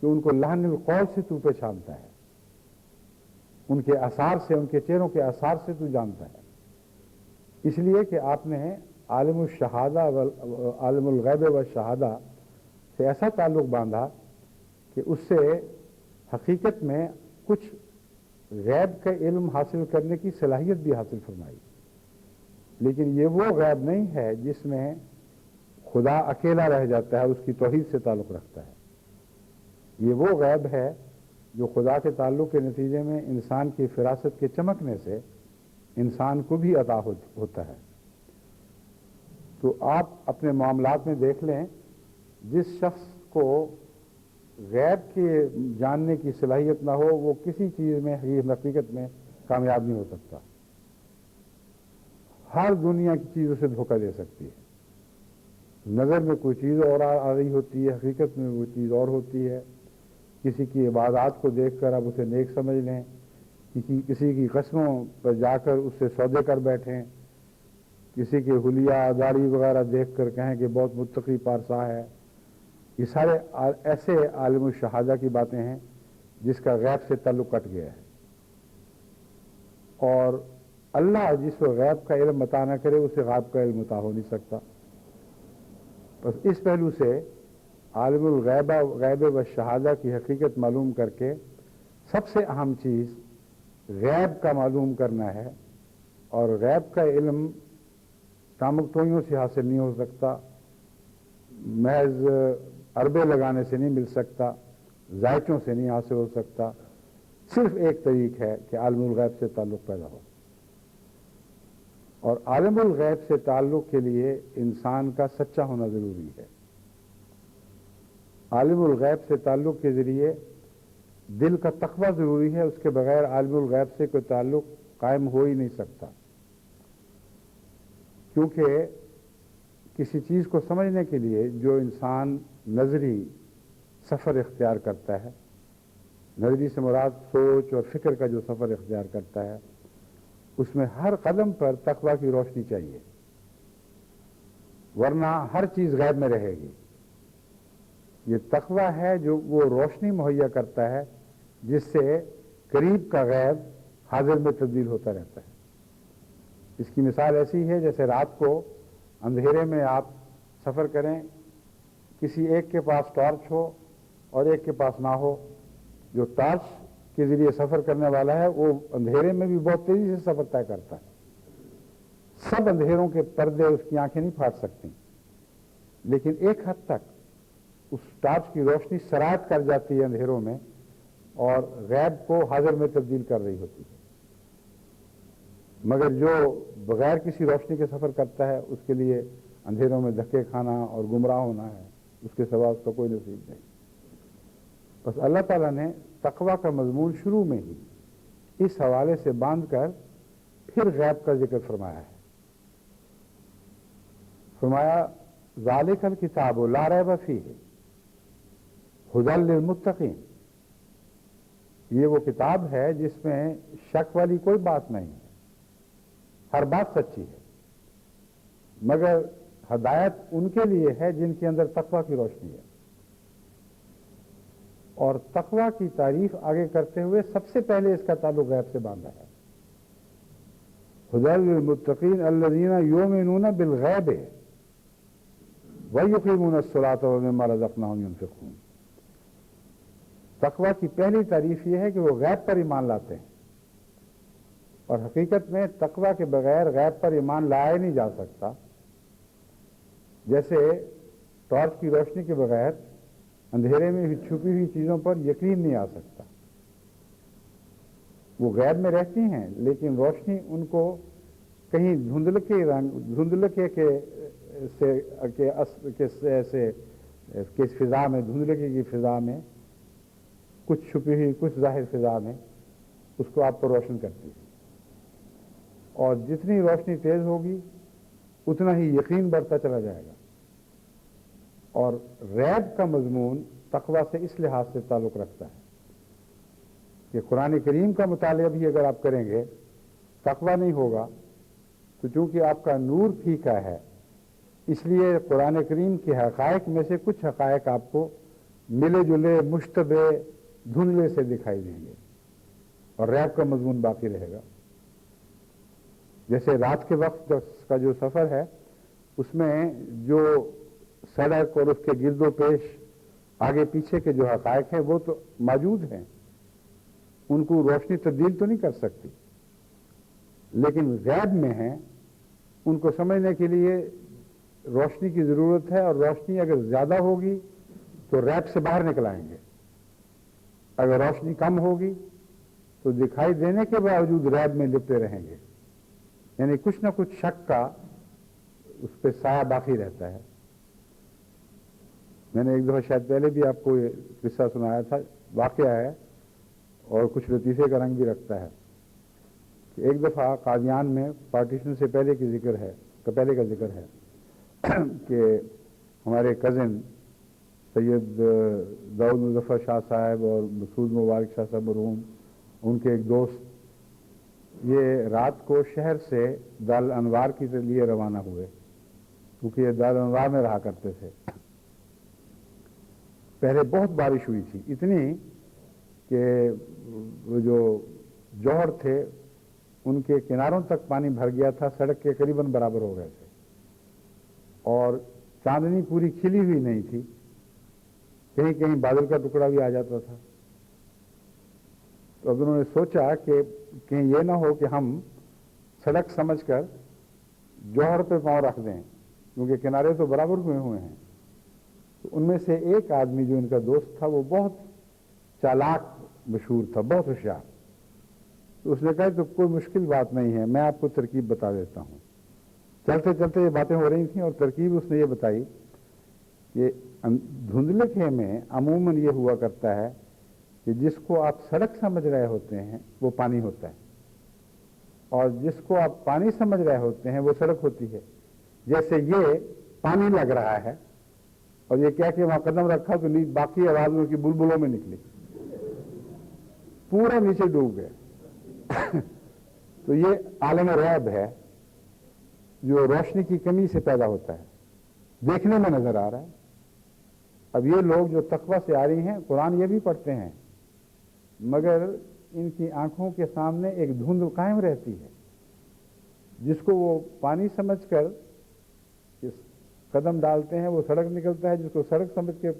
کہ ان کو لحن القول سے تو پہچانتا ہے، ان کے آثار سے، ان کے چہروں کے آثار سے تو جانتا ہے۔ اس لیے کہ آپ نے عالم الشہادہ عالم الغیب والشہادہ سے ایسا تعلق باندھا کہ اس سے حقیقت میں کچھ غیب کا علم حاصل کرنے کی صلاحیت بھی حاصل فرمائی۔ لیکن یہ وہ غیب نہیں ہے جس میں خدا اکیلا رہ جاتا ہے، اس کی توحید سے تعلق رکھتا ہے۔ یہ وہ غیب ہے جو خدا کے تعلق کے نتیجے میں انسان کی فراست کے چمکنے سے انسان کو بھی عطا ہوتا ہے۔ تو آپ اپنے معاملات میں دیکھ لیں، جس شخص کو غیب کے جاننے کی صلاحیت نہ ہو وہ کسی چیز میں حقیقت میں کامیاب نہیں ہو سکتا۔ ہر دنیا کی چیز اسے دھوکہ دے سکتی ہے۔ نظر میں کوئی چیز اور آ رہی ہوتی ہے، حقیقت میں وہ چیز اور ہوتی ہے۔ کسی کی عبادات کو دیکھ کر اب اسے نیک سمجھ لیں، کسی کی قسموں پر جا کر اس سے سودے کر بیٹھیں، کسی کے حلیہ داڑھی وغیرہ دیکھ کر کہیں کہ بہت متقی پارسا ہے۔ یہ سارے ایسے عالم الشہادہ کی باتیں ہیں جس کا غیب سے تعلق کٹ گیا ہے، اور اللہ جس کو غیب کا علم عطا نہ کرے اسے غیب کا علم عطا ہو نہیں سکتا۔ بس اس پہلو سے عالم غیب و شہادہ کی حقیقت معلوم کر کے سب سے اہم چیز غیب کا معلوم کرنا ہے، اور غیب کا علم ٹامک ٹوئیوں سے حاصل نہیں ہو سکتا، محض عربے لگانے سے نہیں مل سکتا، ذائقوں سے نہیں حاصل ہو سکتا۔ صرف ایک طریق ہے کہ عالم الغیب سے تعلق پیدا ہو، اور عالم الغیب سے تعلق کے لیے انسان کا سچا ہونا ضروری ہے۔ عالم الغیب سے تعلق کے ذریعے دل کا تقویٰ ضروری ہے، اس کے بغیر عالم الغیب سے کوئی تعلق قائم ہو ہی نہیں سکتا، کیونکہ کسی چیز کو سمجھنے کے لیے جو انسان نظری سفر اختیار کرتا ہے، نظری سے مراد سوچ اور فکر کا جو سفر اختیار کرتا ہے، اس میں ہر قدم پر تقویٰ کی روشنی چاہیے، ورنہ ہر چیز غیب میں رہے گی۔ یہ تقویٰ ہے جو وہ روشنی مہیا کرتا ہے جس سے قریب کا غیب حاضر میں تبدیل ہوتا رہتا ہے۔ اس کی مثال ایسی ہے جیسے رات کو اندھیرے میں آپ سفر کریں، کسی ایک کے پاس ٹارچ ہو اور ایک کے پاس نہ ہو۔ جو ٹارچ کے ذریعے سفر کرنے والا ہے وہ اندھیرے میں بھی بہت تیزی سے سفر طے کرتا ہے، سب اندھیروں کے پردے اس کی آنکھیں نہیں پھاڑ سکتی، لیکن ایک حد تک اس ٹارچ کی روشنی سرایت کر جاتی ہے اندھیروں میں اور غیب کو حاضر میں تبدیل کر رہی ہوتی ہے۔ مگر جو بغیر کسی روشنی کے سفر کرتا ہے اس کے لیے اندھیروں میں دھکے کھانا اور گمراہ ہونا ہے، اس کے سوا اس کا کوئی نصیب نہیں۔ بس اللہ تعالیٰ نے تقویٰ کا مضمون شروع میں ہی اس حوالے سے باندھ کر پھر غیب کا ذکر فرمایا ہے۔ فرمایا ذالک الکتاب لا ریب فیہ ھدی للمتقین، یہ وہ کتاب ہے جس میں شک والی کوئی بات نہیں ہے، ہر بات سچی ہے، مگر ہدایت ان کے لیے ہے جن کے اندر تقویٰ کی روشنی ہے۔ اور تقویٰ کی تعریف آگے کرتے ہوئے سب سے پہلے اس کا تعلق غیب سے باندھا ہے۔ ھدی للمتقین الذین یؤمنون بالغیب ویقیمون الصلاۃ ومما رزقناہم ینفقون۔ تقویٰ کی پہلی تعریف یہ ہے کہ وہ غیب پر ایمان لاتے ہیں، اور حقیقت میں تقویٰ کے بغیر غیب پر ایمان لایا نہیں جا سکتا۔ جیسے ٹارچ کی روشنی کے بغیر اندھیرے میں چھپی ہوئی چیزوں پر یقین نہیں آ سکتا۔ وہ غیب میں رہتی ہیں لیکن روشنی ان کو کہیں دھندلکے کے فضا میں، دھندلکے کی فضا میں کچھ چھپی ہوئی، کچھ ظاہر فضا میں اس کو آپ کو روشن کرتی ہے، اور جتنی روشنی تیز ہوگی اتنا ہی یقین بڑھتا چلا جائے گا۔ اور غیب کا مضمون تقویٰ سے اس لحاظ سے تعلق رکھتا ہے کہ قرآن کریم کا مطالعہ بھی اگر آپ کریں گے تقویٰ نہیں ہوگا، تو چونکہ آپ کا نور پھیکا ہے اس لیے قرآن کریم کے حقائق میں سے کچھ حقائق آپ کو ملے جلے، مشتبہ، دھندلے سے دکھائی دیں گے، اور غیب کا مضمون باقی رہے گا۔ جیسے رات کے وقت کا جو سفر ہے اس میں جو سڑک اور اس کے گرد و پیش آگے پیچھے کے جو حقائق ہیں وہ تو موجود ہیں، ان کو روشنی تبدیل تو نہیں کر سکتی، لیکن غیب میں ہیں، ان کو سمجھنے کے لیے روشنی کی ضرورت ہے، اور روشنی اگر زیادہ ہوگی تو غیب سے باہر نکل آئیں گے، اگر روشنی کم ہوگی تو دکھائی دینے کے باوجود غیب میں لپٹے رہیں گے، یعنی کچھ نہ کچھ شک کا اس پہ سایہ باقی رہتا ہے۔ میں نے ایک دفعہ شاید پہلے بھی آپ کو یہ قصہ سنایا تھا، واقعہ ہے اور کچھ لطیفے کا رنگ بھی رکھتا ہے، کہ ایک دفعہ قادیان میں پارٹیشن سے پہلے کا ذکر ہے کہ ہمارے کزن سید داؤد مظفر شاہ صاحب اور مسعود مبارک شاہ صاحب مرحوم، ان کے ایک دوست، یہ رات کو شہر سے دارالانوار کے لیے روانہ ہوئے، کیونکہ یہ دارالانوار میں رہا کرتے تھے۔ پہلے بہت بارش ہوئی تھی، اتنی کہ وہ جو جوہر تھے ان کے کناروں تک پانی بھر گیا تھا، سڑک کے قریباً برابر ہو گئے تھے، اور چاندنی پوری کھلی ہوئی نہیں تھی، کہیں کہیں بادل کا ٹکڑا بھی آ جاتا تھا۔ تو اب انہوں نے سوچا کہ کہیں یہ نہ ہو کہ ہم سڑک سمجھ کر جوہر پہ پاؤں رکھ دیں، کیونکہ کنارے تو برابر ہوئے ہیں۔ تو ان میں سے ایک آدمی جو ان کا دوست تھا وہ بہت چالاک مشہور تھا، بہت ہوشیار۔ تو اس نے کہا کہ کوئی مشکل بات نہیں ہے، میں آپ کو ترکیب بتا دیتا ہوں۔ چلتے چلتے یہ باتیں ہو رہی تھیں اور ترکیب اس نے یہ بتائی کہ دھندلے کھے میں عموماً یہ ہوا کرتا ہے کہ جس کو آپ سڑک سمجھ رہے ہوتے ہیں وہ پانی ہوتا ہے، اور جس کو آپ پانی سمجھ رہے ہوتے ہیں وہ سڑک ہوتی ہے۔ جیسے یہ پانی لگ رہا ہے اور یہ کیا کہ وہاں قدم رکھا تو باقی آوازوں کی بلبلوں میں نکلی، پورا نیچے ڈوب گئے۔ تو یہ عالم غیب ہے جو روشنی کی کمی سے پیدا ہوتا ہے، دیکھنے میں نظر آ رہا ہے۔ اب یہ لوگ جو تقویٰ سے آ رہی ہیں، قرآن یہ بھی پڑھتے ہیں، مگر ان کی آنکھوں کے سامنے ایک دھند قائم رہتی ہے، جس کو وہ پانی سمجھ کر قدم ڈالتے ہیں وہ سڑک نکلتا ہے، جس کو سڑک سمجھ کے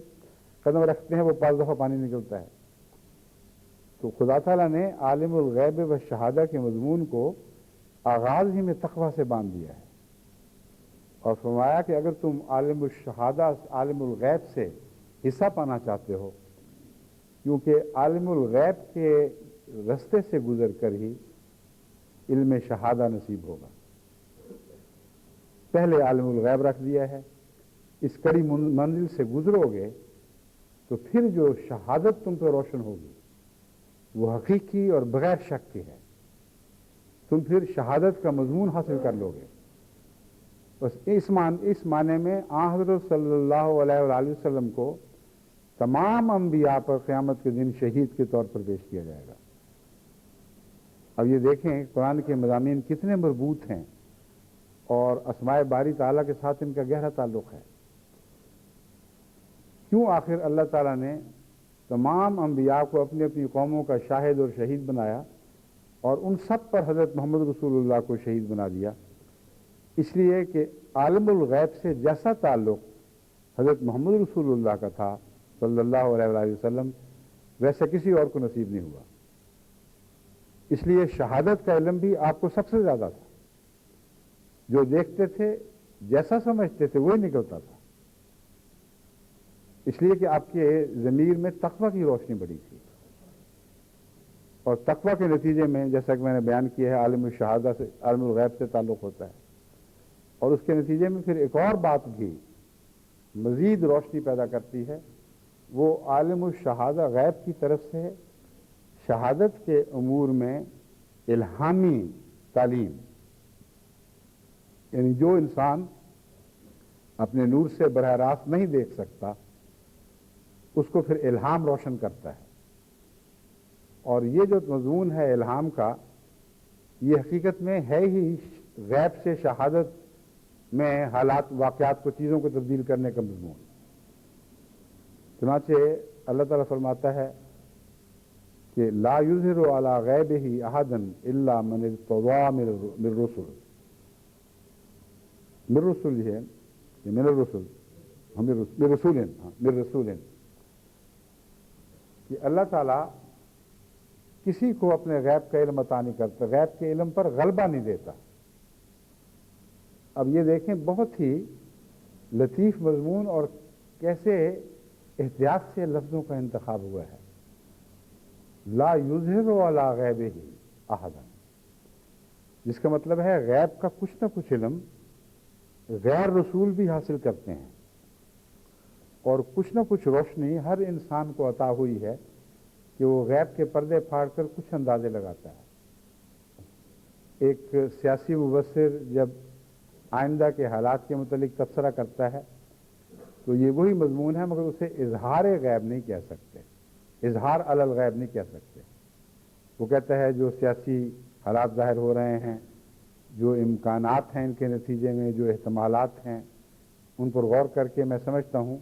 قدم رکھتے ہیں وہ 5 دفعہ پانی نکلتا ہے۔ تو خدا تعالیٰ نے عالم الغیب و شہادہ کے مضمون کو آغاز ہی میں تقویٰ سے باندھ دیا ہے، اور فرمایا کہ اگر تم عالم الشہادہ عالم الغیب سے حصہ پانا چاہتے ہو، کیونکہ عالم الغیب کے رستے سے گزر کر ہی علم شہادہ نصیب ہوگا۔ پہلے عالم الغیب رکھ دیا ہے، اس کڑی منزل سے گزرو گے تو پھر جو شہادت تم پہ روشن ہوگی وہ حقیقی اور بغیر شک کی ہے، تم پھر شہادت کا مضمون حاصل کر لو گے۔ بس اس معنی میں آن حضرت صلی اللہ علیہ وآلہ وسلم کو تمام انبیاء پر قیامت کے دن شہید کے طور پر پیش کیا جائے گا۔ اب یہ دیکھیں قرآن کے مضامین کتنے مربوط ہیں، اور اسماء باری تعالیٰ کے ساتھ ان کا گہرا تعلق ہے۔ کیوں آخر اللہ تعالیٰ نے تمام انبیاء کو اپنی اپنی قوموں کا شاہد اور شہید بنایا، اور ان سب پر حضرت محمد رسول اللہ کو شہید بنا دیا؟ اس لیے کہ عالم الغیب سے جیسا تعلق حضرت محمد رسول اللہ کا تھا صلی اللہ علیہ وآلہ وسلم، ویسا کسی اور کو نصیب نہیں ہوا۔ اس لیے شہادت کا علم بھی آپ کو سب سے زیادہ تھا، جو دیکھتے تھے جیسا سمجھتے تھے وہی نکلتا تھا، اس لیے کہ آپ کے ضمیر میں تقویٰ کی روشنی بڑی تھی، اور تقویٰ کے نتیجے میں جیسا کہ میں نے بیان کیا ہے عالم الشہادہ سے عالم الغیب سے تعلق ہوتا ہے، اور اس کے نتیجے میں پھر ایک اور بات بھی مزید روشنی پیدا کرتی ہے، وہ عالم الشہادہ غیب کی طرف سے شہادت کے امور میں الہامی تعلیم، یعنی جو انسان اپنے نور سے براہ راست نہیں دیکھ سکتا اس کو پھر الہام روشن کرتا ہے۔ اور یہ جو مضمون ہے الہام کا، یہ حقیقت میں ہے ہی غیب سے شہادت میں حالات واقعات کو چیزوں کو تبدیل کرنے کا مضمون۔ چنانچہ اللہ تعالیٰ فرماتا ہے کہ لا یظہر علی غیبہ احدا الا من ارتضی من الرسل، من رسول ہے یہ من الرسل من رسول کہ اللہ تعالیٰ کسی کو اپنے غیب کا علم عطا نہیں کرتا، غیب کے علم پر غلبہ نہیں دیتا۔ اب یہ دیکھیں بہت ہی لطیف مضمون، اور کیسے احتیاط سے لفظوں کا انتخاب ہوا ہے۔ لا یظہر علی غیبہ احدا، جس کا مطلب ہے غیب کا کچھ نہ کچھ علم غیر رسول بھی حاصل کرتے ہیں، اور کچھ نہ کچھ روشنی ہر انسان کو عطا ہوئی ہے کہ وہ غیب کے پردے پھاڑ کر کچھ اندازے لگاتا ہے۔ ایک سیاسی مبصر جب آئندہ کے حالات کے متعلق تبصرہ کرتا ہے تو یہ وہی مضمون ہے، مگر اسے اظہار غیب نہیں کہہ سکتے، اظہار علی الغیب نہیں کہہ سکتے۔ وہ کہتا ہے جو سیاسی حالات ظاہر ہو رہے ہیں، جو امکانات ہیں ان کے نتیجے میں، جو احتمالات ہیں، ان پر غور کر کے میں سمجھتا ہوں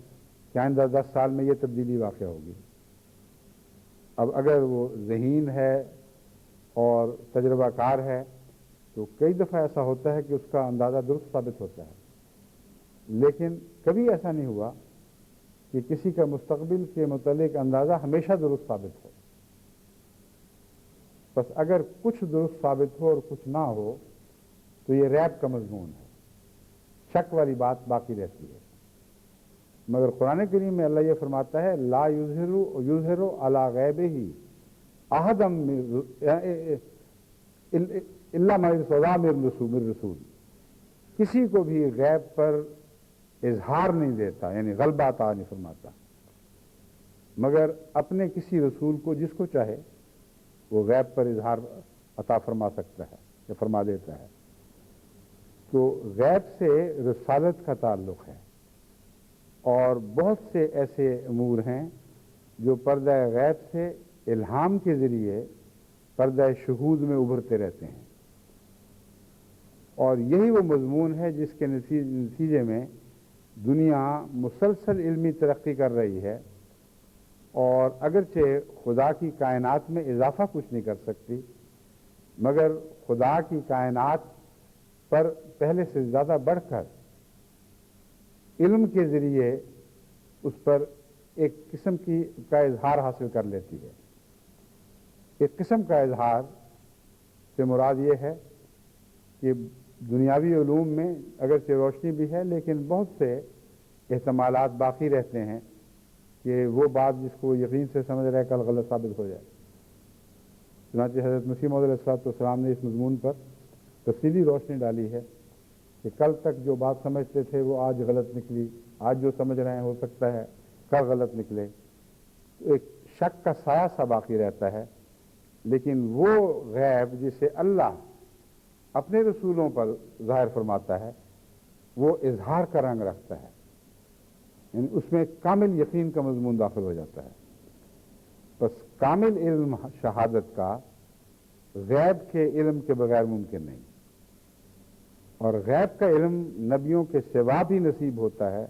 کہ آئندہ 10 سال میں یہ تبدیلی واقع ہوگی۔ اب اگر وہ ذہین ہے اور تجربہ کار ہے تو کئی دفعہ ایسا ہوتا ہے کہ اس کا اندازہ درست ثابت ہوتا ہے، لیکن کبھی ایسا نہیں ہوا کہ کسی کا مستقبل کے متعلق اندازہ ہمیشہ درست ثابت ہو۔ بس اگر کچھ درست ثابت ہو اور کچھ نہ ہو تو یہ ریب کا مضمون ہے، شک والی بات باقی رہتی ہے۔ مگر قرآن کریم میں اللہ یہ فرماتا ہے لا یظہر علی غیبہ احدا الا من ارتضی من رسول، کسی کو بھی غیب پر اظہار نہیں دیتا، یعنی غلبہ عطا نہیں فرماتا، مگر اپنے کسی رسول کو جس کو چاہے وہ غیب پر اظہار عطا فرما سکتا ہے یا فرما دیتا ہے۔ تو غیب سے رسالت کا تعلق ہے، اور بہت سے ایسے امور ہیں جو پردہ غیب سے الہام کے ذریعے پردہ شہود میں ابھرتے رہتے ہیں، اور یہی وہ مضمون ہے جس کے نتیجے میں دنیا مسلسل علمی ترقی کر رہی ہے، اور اگرچہ خدا کی کائنات میں اضافہ کچھ نہیں کر سکتی، مگر خدا کی کائنات پر پہلے سے زیادہ بڑھ کر علم کے ذریعے اس پر ایک قسم کا اظہار حاصل کر لیتی ہے۔ ایک قسم کا اظہار سے مراد یہ ہے کہ دنیاوی علوم میں اگرچہ روشنی بھی ہے، لیکن بہت سے احتمالات باقی رہتے ہیں کہ وہ بات جس کو یقین سے سمجھ رہے کل غلط ثابت ہو جائے۔ چنانچہ حضرت مسیح موعود علیہ السلام نے اس مضمون پر تفصیلی روشنی ڈالی ہے کہ کل تک جو بات سمجھتے تھے وہ آج غلط نکلی، آج جو سمجھ رہے ہیں ہو سکتا ہے کل غلط نکلے۔ ایک شک کا سایہ سا باقی رہتا ہے، لیکن وہ غیب جسے اللہ اپنے رسولوں پر ظاہر فرماتا ہے وہ اظہار کا رنگ رکھتا ہے، یعنی اس میں کامل یقین کا مضمون داخل ہو جاتا ہے۔ بس کامل علم شہادت کا غیب کے علم کے بغیر ممکن نہیں، اور غیب کا علم نبیوں کے سوا بھی نصیب ہوتا ہے،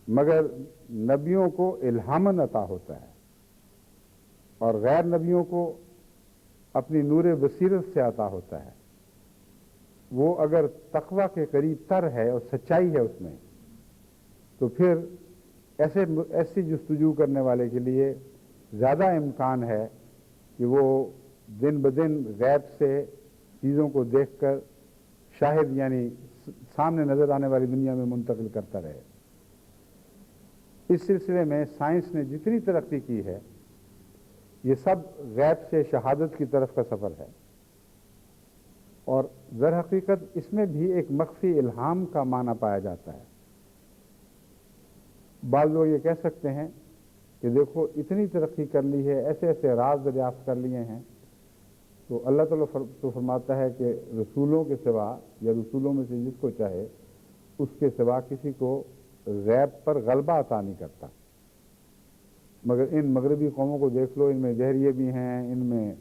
مگر نبیوں کو الہاماً عطا ہوتا ہے، اور غیر نبیوں کو اپنی نور بصیرت سے عطا ہوتا ہے۔ وہ اگر تقوی کے قریب تر ہے اور سچائی ہے اس میں، تو پھر ایسی جستجو کرنے والے کے لیے زیادہ امکان ہے کہ وہ دن بدن غیب سے چیزوں کو دیکھ کر شاہد، یعنی سامنے نظر آنے والی دنیا میں منتقل کرتا رہے۔ اس سلسلے میں سائنس نے جتنی ترقی کی ہے یہ سب غیب سے شہادت کی طرف کا سفر ہے، اور در حقیقت اس میں بھی ایک مخفی الہام کا معنی پایا جاتا ہے۔ بعض لوگ یہ کہہ سکتے ہیں کہ دیکھو اتنی ترقی کر لی ہے، ایسے ایسے راز دریافت کر لیے ہیں، تو اللہ تعالیٰ تو فرماتا ہے کہ رسولوں کے سوا یا رسولوں میں سے جس کو چاہے اس کے سوا کسی کو غیب پر غلبہ عطا نہیں کرتا۔ مگر ان مغربی قوموں کو دیکھ لو، ان میں دہریے بھی ہیں، ان میں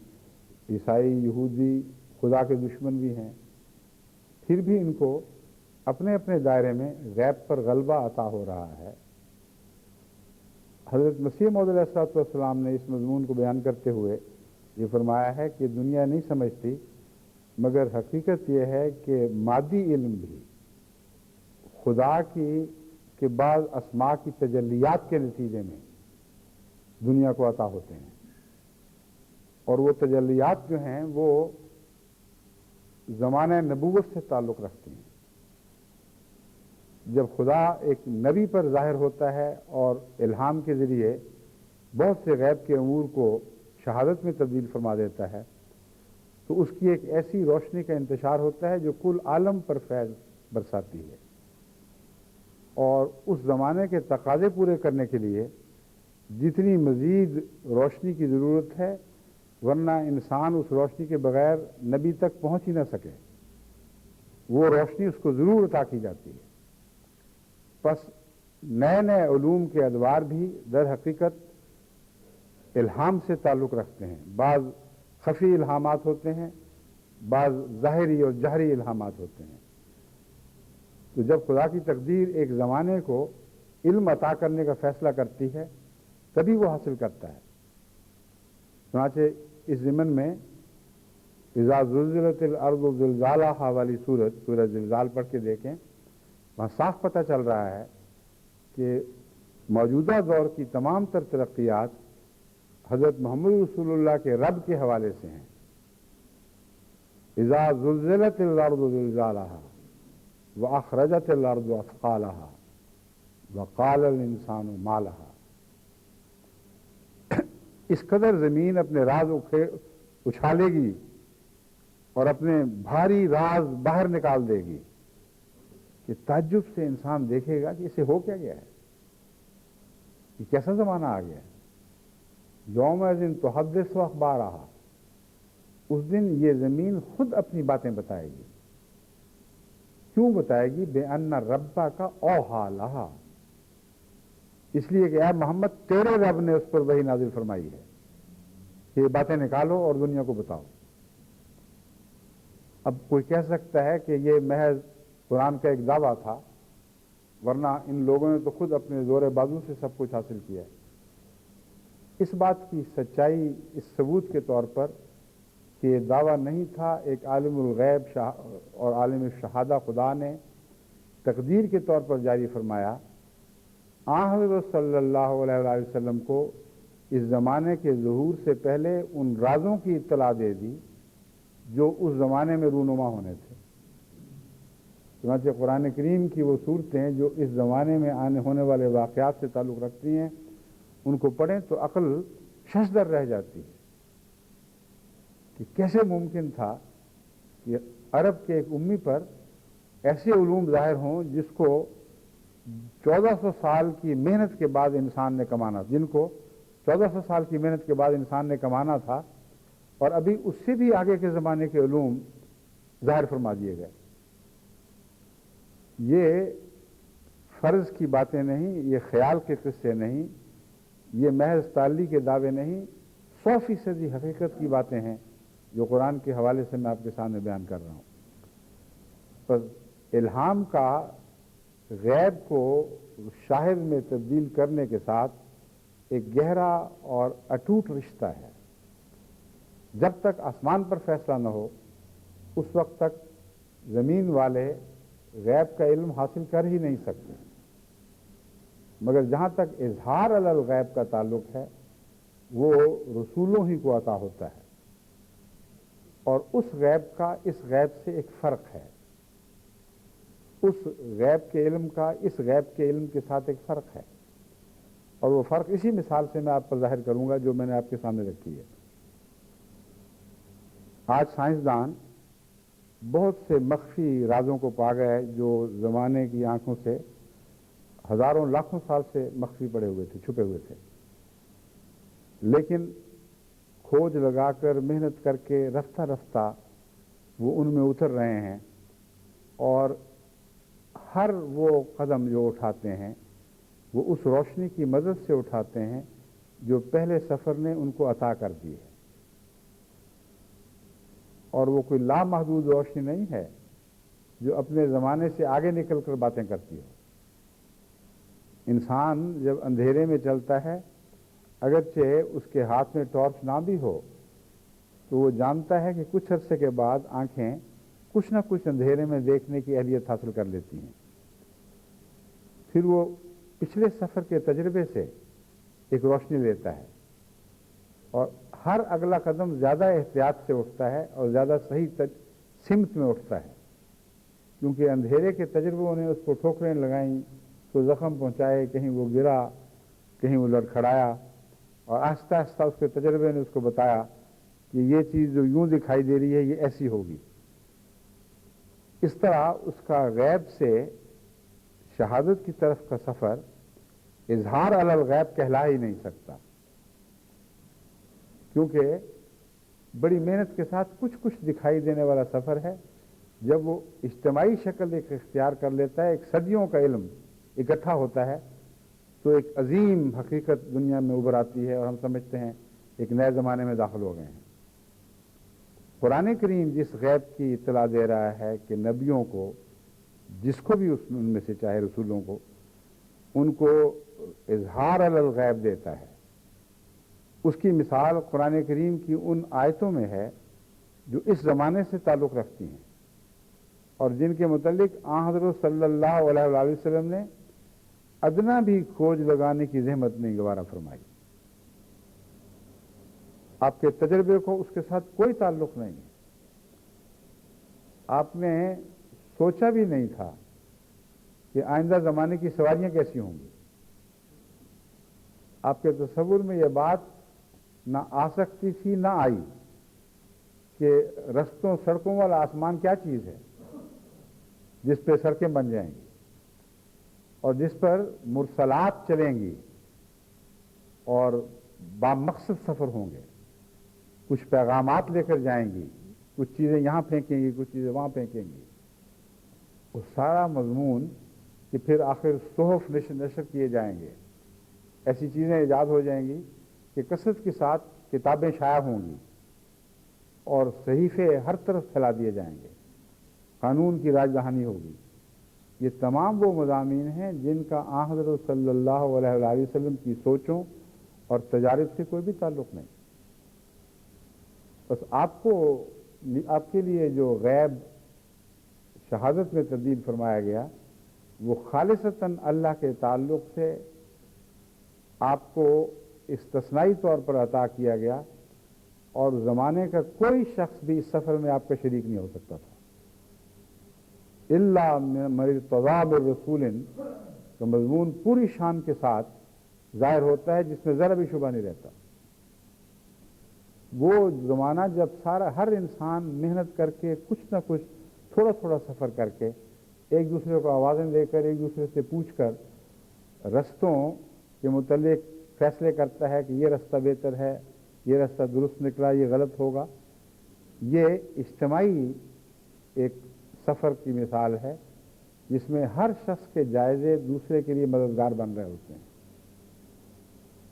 عیسائی یہودی خدا کے دشمن بھی ہیں، پھر بھی ان کو اپنے اپنے دائرے میں غیب پر غلبہ عطا ہو رہا ہے۔ حضرت مسیح موعود علیہ السلام نے اس مضمون کو بیان کرتے ہوئے یہ فرمایا ہے کہ دنیا نہیں سمجھتی، مگر حقیقت یہ ہے کہ مادی علم بھی خدا کے بعض اسماء کی تجلیات کے نتیجے میں دنیا کو عطا ہوتے ہیں، اور وہ تجلیات جو ہیں وہ زمانہ نبوت سے تعلق رکھتے ہیں۔ جب خدا ایک نبی پر ظاہر ہوتا ہے اور الہام کے ذریعے بہت سے غیب کے امور کو شہادت میں تبدیل فرما دیتا ہے، تو اس کی ایک ایسی روشنی کا انتشار ہوتا ہے جو کل عالم پر فیض برساتی ہے، اور اس زمانے کے تقاضے پورے کرنے کے لیے جتنی مزید روشنی کی ضرورت ہے، ورنہ انسان اس روشنی کے بغیر نبی تک پہنچ ہی نہ سکے، وہ روشنی اس کو ضرور عطا کی جاتی ہے۔ بس نئے نئے علوم کے ادوار بھی در حقیقت الہام سے تعلق رکھتے ہیں. بعض خفی الہامات ہوتے ہیں، بعض ظاہری اور جہری الہامات ہوتے ہیں. تو جب خدا کی تقدیر ایک زمانے کو علم عطا کرنے کا فیصلہ کرتی ہے تبھی وہ حاصل کرتا ہے. چنانچہ اس ضمن میں اذا زلزلت الارض زلزالہا والی سورہ زلزال پڑھ کے دیکھیں، وہاں صاف پتہ چل رہا ہے کہ موجودہ دور کی تمام تر ترقیات حضرت محمد رسول اللہ کے رب کے حوالے سے ہیں. اذا زلزلت الارض زلزالہا واخرجت الارض اثقالہا وقال الانسان ما لہا. اس قدر زمین اپنے راز اچھالے گی اور اپنے بھاری راز باہر نکال دے گی کہ تعجب سے انسان دیکھے گا کہ اسے ہو کیا گیا ہے، یہ کیسا زمانہ آ گیا ہے. یومئذ تحدث اخبارہا، اس دن یہ زمین خود اپنی باتیں بتائے گی. کیوں بتائے گی؟ بے ان ربک اوحی لہا، اس لیے کہ اے محمد تیرے رب نے اس پر وحی نازل فرمائی ہے کہ یہ باتیں نکالو اور دنیا کو بتاؤ. اب کوئی کہہ سکتا ہے کہ یہ محض قرآن کا ایک دعویٰ تھا، ورنہ ان لوگوں نے تو خود اپنے زور بازو سے سب کچھ حاصل کیا ہے. اس بات کی سچائی اس ثبوت کے طور پر کہ یہ دعویٰ نہیں تھا، ایک عالم الغیب اور عالم شہادہ خدا نے تقدیر کے طور پر جاری فرمایا. حضرت صلی اللہ علیہ وآلہ وسلم کو اس زمانے کے ظہور سے پہلے ان رازوں کی اطلاع دے دی جو اس زمانے میں رونما ہونے تھے. چنانچہ قرآن کریم کی وہ صورتیں جو اس زمانے میں آنے ہونے والے واقعات سے تعلق رکھتی ہیں، ان کو پڑھیں تو عقل ششدر رہ جاتی ہے کہ کیسے ممکن تھا کہ عرب کے ایک امی پر ایسے علوم ظاہر ہوں جس کو 1400 سال کی محنت کے بعد انسان نے کمانا، جن کو 1400 سال کی محنت کے بعد انسان نے کمانا تھا، اور ابھی اس سے بھی آگے کے زمانے کے علوم ظاہر فرما دیے گئے. یہ فرض کی باتیں نہیں، یہ خیال کے قصے نہیں، یہ محض تعلی کے دعوے نہیں، 100% حقیقت کی باتیں ہیں جو قرآن کے حوالے سے میں آپ کے سامنے بیان کر رہا ہوں. بس الہام کا غیب کو شاہد میں تبدیل کرنے کے ساتھ ایک گہرا اور اٹوٹ رشتہ ہے. جب تک آسمان پر فیصلہ نہ ہو اس وقت تک زمین والے غیب کا علم حاصل کر ہی نہیں سکتے. مگر جہاں تک اظہار علی الغیب کا تعلق ہے وہ رسولوں ہی کو عطا ہوتا ہے، اور اس غیب کا اس غیب سے ایک فرق ہے. اس غیب کے علم کا اس غیب کے علم کے ساتھ ایک فرق ہے، اور وہ فرق اسی مثال سے میں آپ پر ظاہر کروں گا جو میں نے آپ کے سامنے رکھی ہے. آج سائنسدان بہت سے مخفی رازوں کو پا گئے جو زمانے کی آنکھوں سے ہزاروں لاکھوں سال سے مخفی پڑے ہوئے تھے، چھپے ہوئے تھے، لیکن کھوج لگا کر محنت کر کے رفتہ رفتہ وہ ان میں اتر رہے ہیں، اور ہر وہ قدم جو اٹھاتے ہیں وہ اس روشنی کی مدد سے اٹھاتے ہیں جو پہلے سفر نے ان کو عطا کر دی ہے. اور وہ کوئی لامحدود روشنی نہیں ہے جو اپنے زمانے سے آگے نکل کر باتیں کرتی ہو. انسان جب اندھیرے میں چلتا ہے، اگرچہ اس کے ہاتھ میں ٹارچ نہ بھی ہو تو وہ جانتا ہے کہ کچھ عرصے کے بعد آنکھیں کچھ نہ کچھ اندھیرے میں دیکھنے کی اہلیت حاصل کر لیتی ہیں. پھر وہ پچھلے سفر کے تجربے سے ایک روشنی لیتا ہے، اور ہر اگلا قدم زیادہ احتیاط سے اٹھتا ہے اور زیادہ صحیح سمت میں اٹھتا ہے، کیونکہ اندھیرے کے تجربوں نے اس کو ٹھوکریں لگائیں، اس کو زخم پہنچائے، کہیں وہ گرا، کہیں وہ لڑکھڑایا، اور آہستہ آہستہ اس کے تجربے نے اس کو بتایا کہ یہ چیز جو یوں دکھائی دے رہی ہے یہ ایسی ہوگی. اس طرح اس کا غیب سے شہادت کی طرف کا سفر اظہار علی الغیب کہلا ہی نہیں سکتا، کیونکہ بڑی محنت کے ساتھ کچھ کچھ دکھائی دینے والا سفر ہے. جب وہ اجتماعی شکل ایک اختیار کر لیتا ہے، ایک صدیوں کا علم اکٹھا ہوتا ہے تو ایک عظیم حقیقت دنیا میں ابھر آتی ہے اور ہم سمجھتے ہیں ایک نئے زمانے میں داخل ہو گئے ہیں۔ قرآن کریم جس غیب کی اطلاع دے رہا ہے کہ نبیوں کو، جس کو بھی ان میں سے چاہے رسولوں کو، ان کو اظہار علی الغیب دیتا ہے، اس کی مثال قرآن کریم کی ان آیتوں میں ہے جو اس زمانے سے تعلق رکھتی ہیں اور جن کے متعلق آن حضرت صلی اللہ علیہ وآلہ وسلم نے ادنا بھی کھوج لگانے کی زحمت نہیں گوارا فرمائی۔ آپ کے تجربے کو اس کے ساتھ کوئی تعلق نہیں ہے، آپ نے سوچا بھی نہیں تھا کہ آئندہ زمانے کی سواریاں کیسی ہوں گی، آپ کے تصور میں یہ بات نہ آ سکتی تھی نہ آئی کہ رستوں سڑکوں والا آسمان کیا چیز ہے جس پہ سڑکیں بن جائیں گی اور جس پر مرسلات چلیں گی اور بامقصد سفر ہوں گے، کچھ پیغامات لے کر جائیں گی، کچھ چیزیں یہاں پھینکیں گی، کچھ چیزیں وہاں پھینکیں گی۔ وہ سارا مضمون کہ پھر آخر صحف نشر کیے جائیں گے، ایسی چیزیں ایجاد ہو جائیں گی کہ کثرت کے ساتھ کتابیں شائع ہوں گی اور صحیفے ہر طرف پھیلا دیے جائیں گے، قانون کی راج دہانی ہوگی۔ یہ تمام وہ مضامین ہیں جن کا آن حضرت صلی اللہ علیہ وآلہ وسلم کی سوچوں اور تجارب سے کوئی بھی تعلق نہیں۔ بس آپ کے لیے جو غیب شہادت میں تبدیل فرمایا گیا وہ خالصتاً اللہ کے تعلق سے آپ کو استثنائی طور پر عطا کیا گیا اور زمانے کا کوئی شخص بھی اس سفر میں آپ کا شریک نہیں ہو سکتا تھا۔ الا من ارتضی بالرسول کا مضمون پوری شان کے ساتھ ظاہر ہوتا ہے، جس میں ذرا بھی شبہ نہیں رہتا۔ وہ زمانہ جب ہر انسان محنت کر کے کچھ نہ کچھ تھوڑا تھوڑا سفر کر کے ایک دوسرے کو آوازیں دے کر ایک دوسرے سے پوچھ کر رستوں کے متعلق فیصلے کرتا ہے کہ یہ رستہ بہتر ہے، یہ رستہ درست نکلا، یہ غلط ہوگا، یہ اجتماعی ایک سفر کی مثال ہے جس میں ہر شخص کے جائزے دوسرے کے لیے مددگار بن رہے ہوتے ہیں۔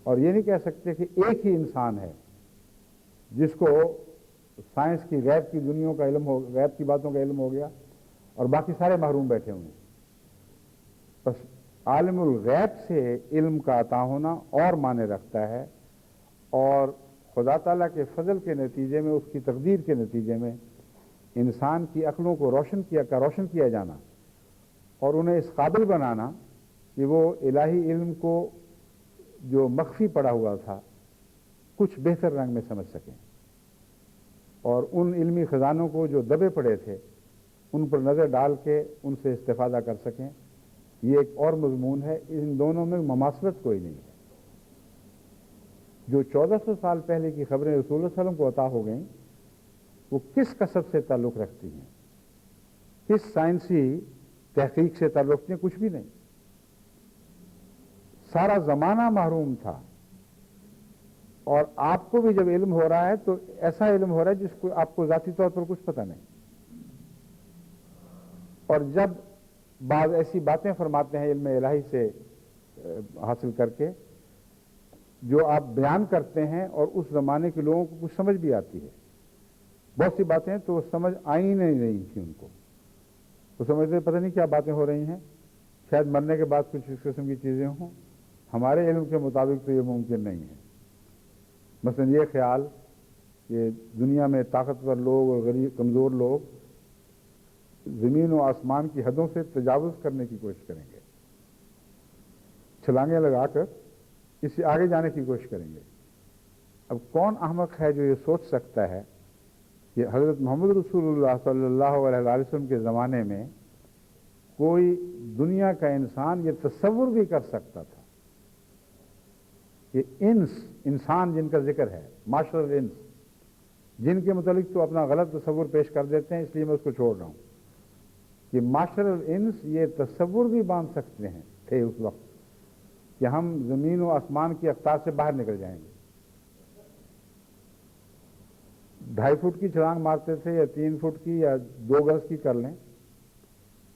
اور یہ نہیں کہہ سکتے کہ ایک ہی انسان ہے جس کو سائنس کی غیب کی دنیا کا علم ہو، غیب کی باتوں کا علم ہو گیا اور باقی سارے محروم بیٹھے ہوئے ہیں۔ بس عالم الغیب سے علم کا عطا ہونا اور معنی رکھتا ہے، اور خدا تعالیٰ کے فضل کے نتیجے میں، اس کی تقدیر کے نتیجے میں انسان کی عقلوں کو روشن کیا جانا اور انہیں اس قابل بنانا کہ وہ الہی علم کو جو مخفی پڑا ہوا تھا کچھ بہتر رنگ میں سمجھ سکیں، اور ان علمی خزانوں کو جو دبے پڑے تھے ان پر نظر ڈال کے ان سے استفادہ کر سکیں۔ یہ ایک اور مضمون ہے، ان دونوں میں مماثلت کوئی نہیں ہے۔ جو 1400 سال پہلے کی خبریں رسول اللہ صلی اللہ علیہ وسلم کو عطا ہو گئیں وہ کس کسب سے تعلق رکھتی ہیں، کس سائنسی تحقیق سے تعلق رکھتی ہیں؟ کچھ بھی نہیں۔ سارا زمانہ محروم تھا، اور آپ کو بھی جب علم ہو رہا ہے تو ایسا علم ہو رہا ہے جس کو آپ کو ذاتی طور پر کچھ پتہ نہیں، اور جب بعض ایسی باتیں فرماتے ہیں علم الہی سے حاصل کر کے جو آپ بیان کرتے ہیں اور اس زمانے کے لوگوں کو کچھ سمجھ بھی آتی ہے، بہت سی باتیں تو سمجھ آئی نہیں رہی تھی ان کو، وہ سمجھتے پتہ نہیں کیا باتیں ہو رہی ہیں، شاید مرنے کے بعد کچھ اس قسم کی چیزیں ہوں، ہمارے علم کے مطابق تو یہ ممکن نہیں ہے۔ مثلا یہ خیال کہ دنیا میں طاقتور لوگ اور غریب کمزور لوگ زمین و آسمان کی حدوں سے تجاوز کرنے کی کوشش کریں گے، چھلانگیں لگا کر اس سے آگے جانے کی کوشش کریں گے۔ اب کون احمق ہے جو یہ سوچ سکتا ہے کہ حضرت محمد رسول اللہ صلی اللہ علیہ وآلہ وسلم کے زمانے میں کوئی دنیا کا انسان یہ تصور بھی کر سکتا تھا کہ انسان جن کا ذکر ہے، معاشر الانس، جن کے متعلق تو اپنا غلط تصور پیش کر دیتے ہیں، اس لیے میں اس کو چھوڑ رہا ہوں، کہ معاشر الانس یہ تصور بھی باندھ سکتے ہیں تھے اس وقت کہ ہم زمین و آسمان کی اقطار سے باہر نکل جائیں گے۔ 2.5 فٹ کی چھلانگ مارتے تھے یا 3 فٹ کی یا 2 گز کی کر لیں،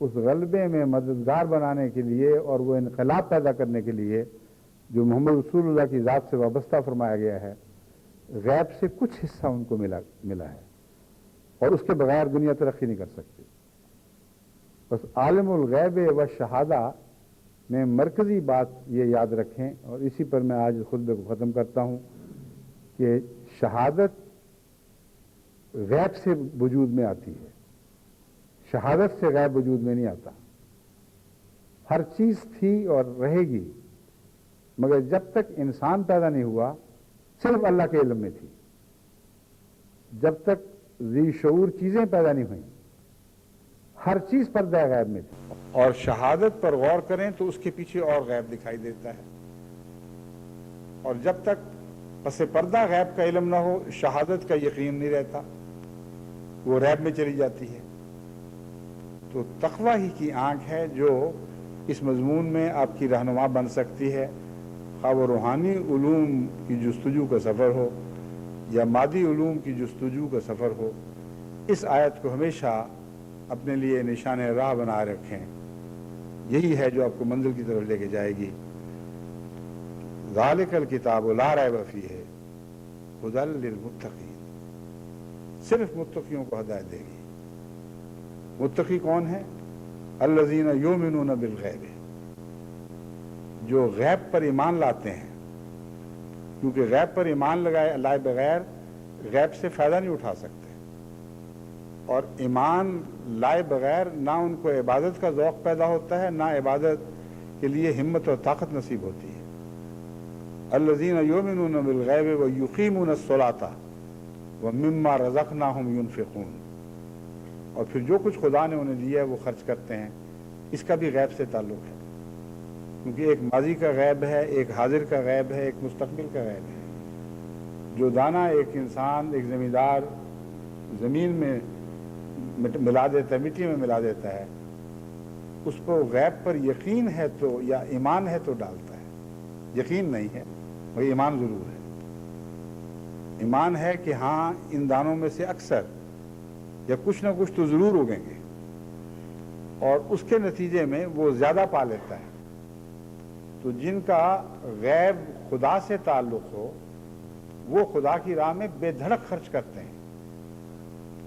اس غلبے میں مددگار بنانے کے لیے اور وہ انقلاب پیدا کرنے کے لیے جو محمد رسول اللہ کی ذات سے وابستہ فرمایا گیا ہے، غیب سے کچھ حصہ ان کو ملا ہے، اور اس کے بغیر دنیا ترقی نہیں کر سکتی۔ بس عالم الغیب و شہادہ میں مرکزی بات یہ یاد رکھیں، اور اسی پر میں آج خطبے کو ختم کرتا ہوں کہ شہادت غیب سے وجود میں آتی ہے، شہادت سے غیب وجود میں نہیں آتا۔ ہر چیز تھی اور رہے گی، مگر جب تک انسان پیدا نہیں ہوا صرف اللہ کے علم میں تھی، جب تک ذی شعور چیزیں پیدا نہیں ہوئیں ہر چیز پردہ غیب میں تھی۔ اور شہادت پر غور کریں تو اس کے پیچھے اور غیب دکھائی دیتا ہے، اور جب تک پس پردہ غیب کا علم نہ ہو شہادت کا یقین نہیں رہتا، وہ غیب میں چلی جاتی ہے۔ تو تقویٰ ہی کی آنکھ ہے جو اس مضمون میں آپ کی رہنما بن سکتی ہے، خواہ وہ روحانی علوم کی جستجو کا سفر ہو یا مادی علوم کی جستجو کا سفر ہو۔ اس آیت کو ہمیشہ اپنے لیے نشان راہ بنا رکھیں، یہی ہے جو آپ کو منزل کی طرف لے کے جائے گی۔ ذالک الکتاب لا ریب فیہ ھدی للمتقین، صرف متقیوں کو ہدایت دے گی۔ متقی کون ہیں؟ الذین یؤمنون بالغیب، جو غیب پر ایمان لاتے ہیں، کیونکہ غیب پر ایمان لائے بغیر غیب سے فائدہ نہیں اٹھا سکتے، اور ایمان لائے بغیر نہ ان کو عبادت کا ذوق پیدا ہوتا ہے، نہ عبادت کے لیے ہمت اور طاقت نصیب ہوتی ہے۔ الذین یؤمنون بالغیب ویقیمون الصلاۃ ومما رزقناہم ینفقون، اور پھر جو کچھ خدا نے انہیں دیا ہے وہ خرچ کرتے ہیں۔ اس کا بھی غیب سے تعلق ہے، کیونکہ ایک ماضی کا غیب ہے، ایک حاضر کا غیب ہے، ایک مستقبل کا غیب ہے۔ جو دانہ ایک انسان، ایک زمیندار زمین میں ملا دیتا ہے، مٹی میں ملا دیتا ہے، اس کو غیب پر یقین ہے تو یا ایمان ہے تو ڈالتا ہے، یقین نہیں ہے مگر ایمان ضرور ہے۔ ایمان ہے کہ ہاں ان دانوں میں سے اکثر یا کچھ نہ کچھ تو ضرور اگیں گے، اور اس کے نتیجے میں وہ زیادہ پا لیتا ہے۔ تو جن کا غیب خدا سے تعلق ہو وہ خدا کی راہ میں بے دھڑک خرچ کرتے ہیں،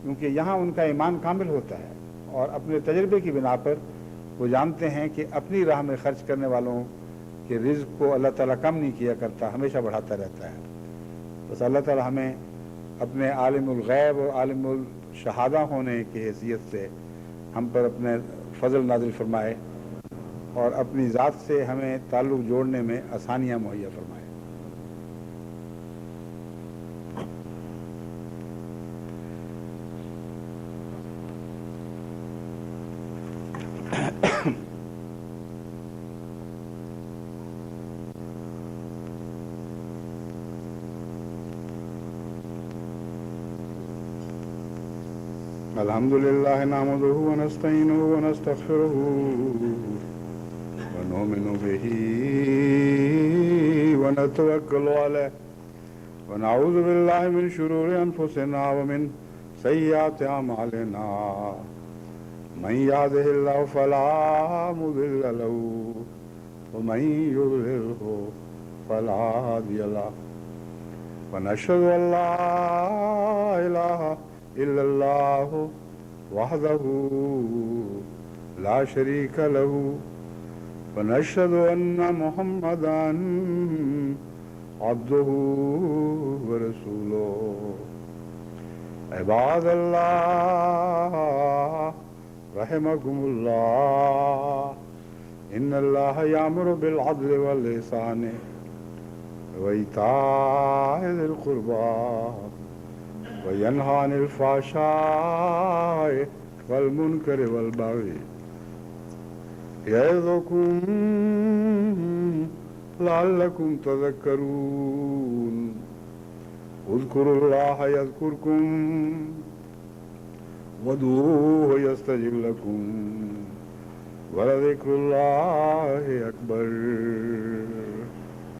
کیونکہ یہاں ان کا ایمان کامل ہوتا ہے، اور اپنے تجربے کی بنا پر وہ جانتے ہیں کہ اپنی راہ میں خرچ کرنے والوں کے رزق کو اللہ تعالیٰ کم نہیں کیا کرتا، ہمیشہ بڑھاتا رہتا ہے۔ بس اللہ تعالیٰ ہمیں اپنے عالم الغیب اور عالم الشہادہ ہونے کی حیثیت سے ہم پر اپنے فضل نازل فرمائے، اور اپنی ذات سے ہمیں تعلق جوڑنے میں آسانیاں مہیا فرمائے۔ الحمد لله نحمده ونستعينه ونستغفره ونؤمن به ونتوكل عليه ونعوذ بالله من شرور أنفسنا ومن سيئات أعمالنا من يهده الله فلا مضل له ومن يضلله فلا هادي له ونشهد أن لا إله إلا الله وحده لا شريك له ونشهد أن محمدا عبده ورسوله عباد الله رحمكم الله إن الله يأمر بالعدل والإحسان وإيتاء ذي القربى وينهى عن الفحشاء والمنكر والبغي يعظكم لعلكم تذكرون اذكروا الله يذكركم وادعوه يستجب لكم ولذكر الله أكبر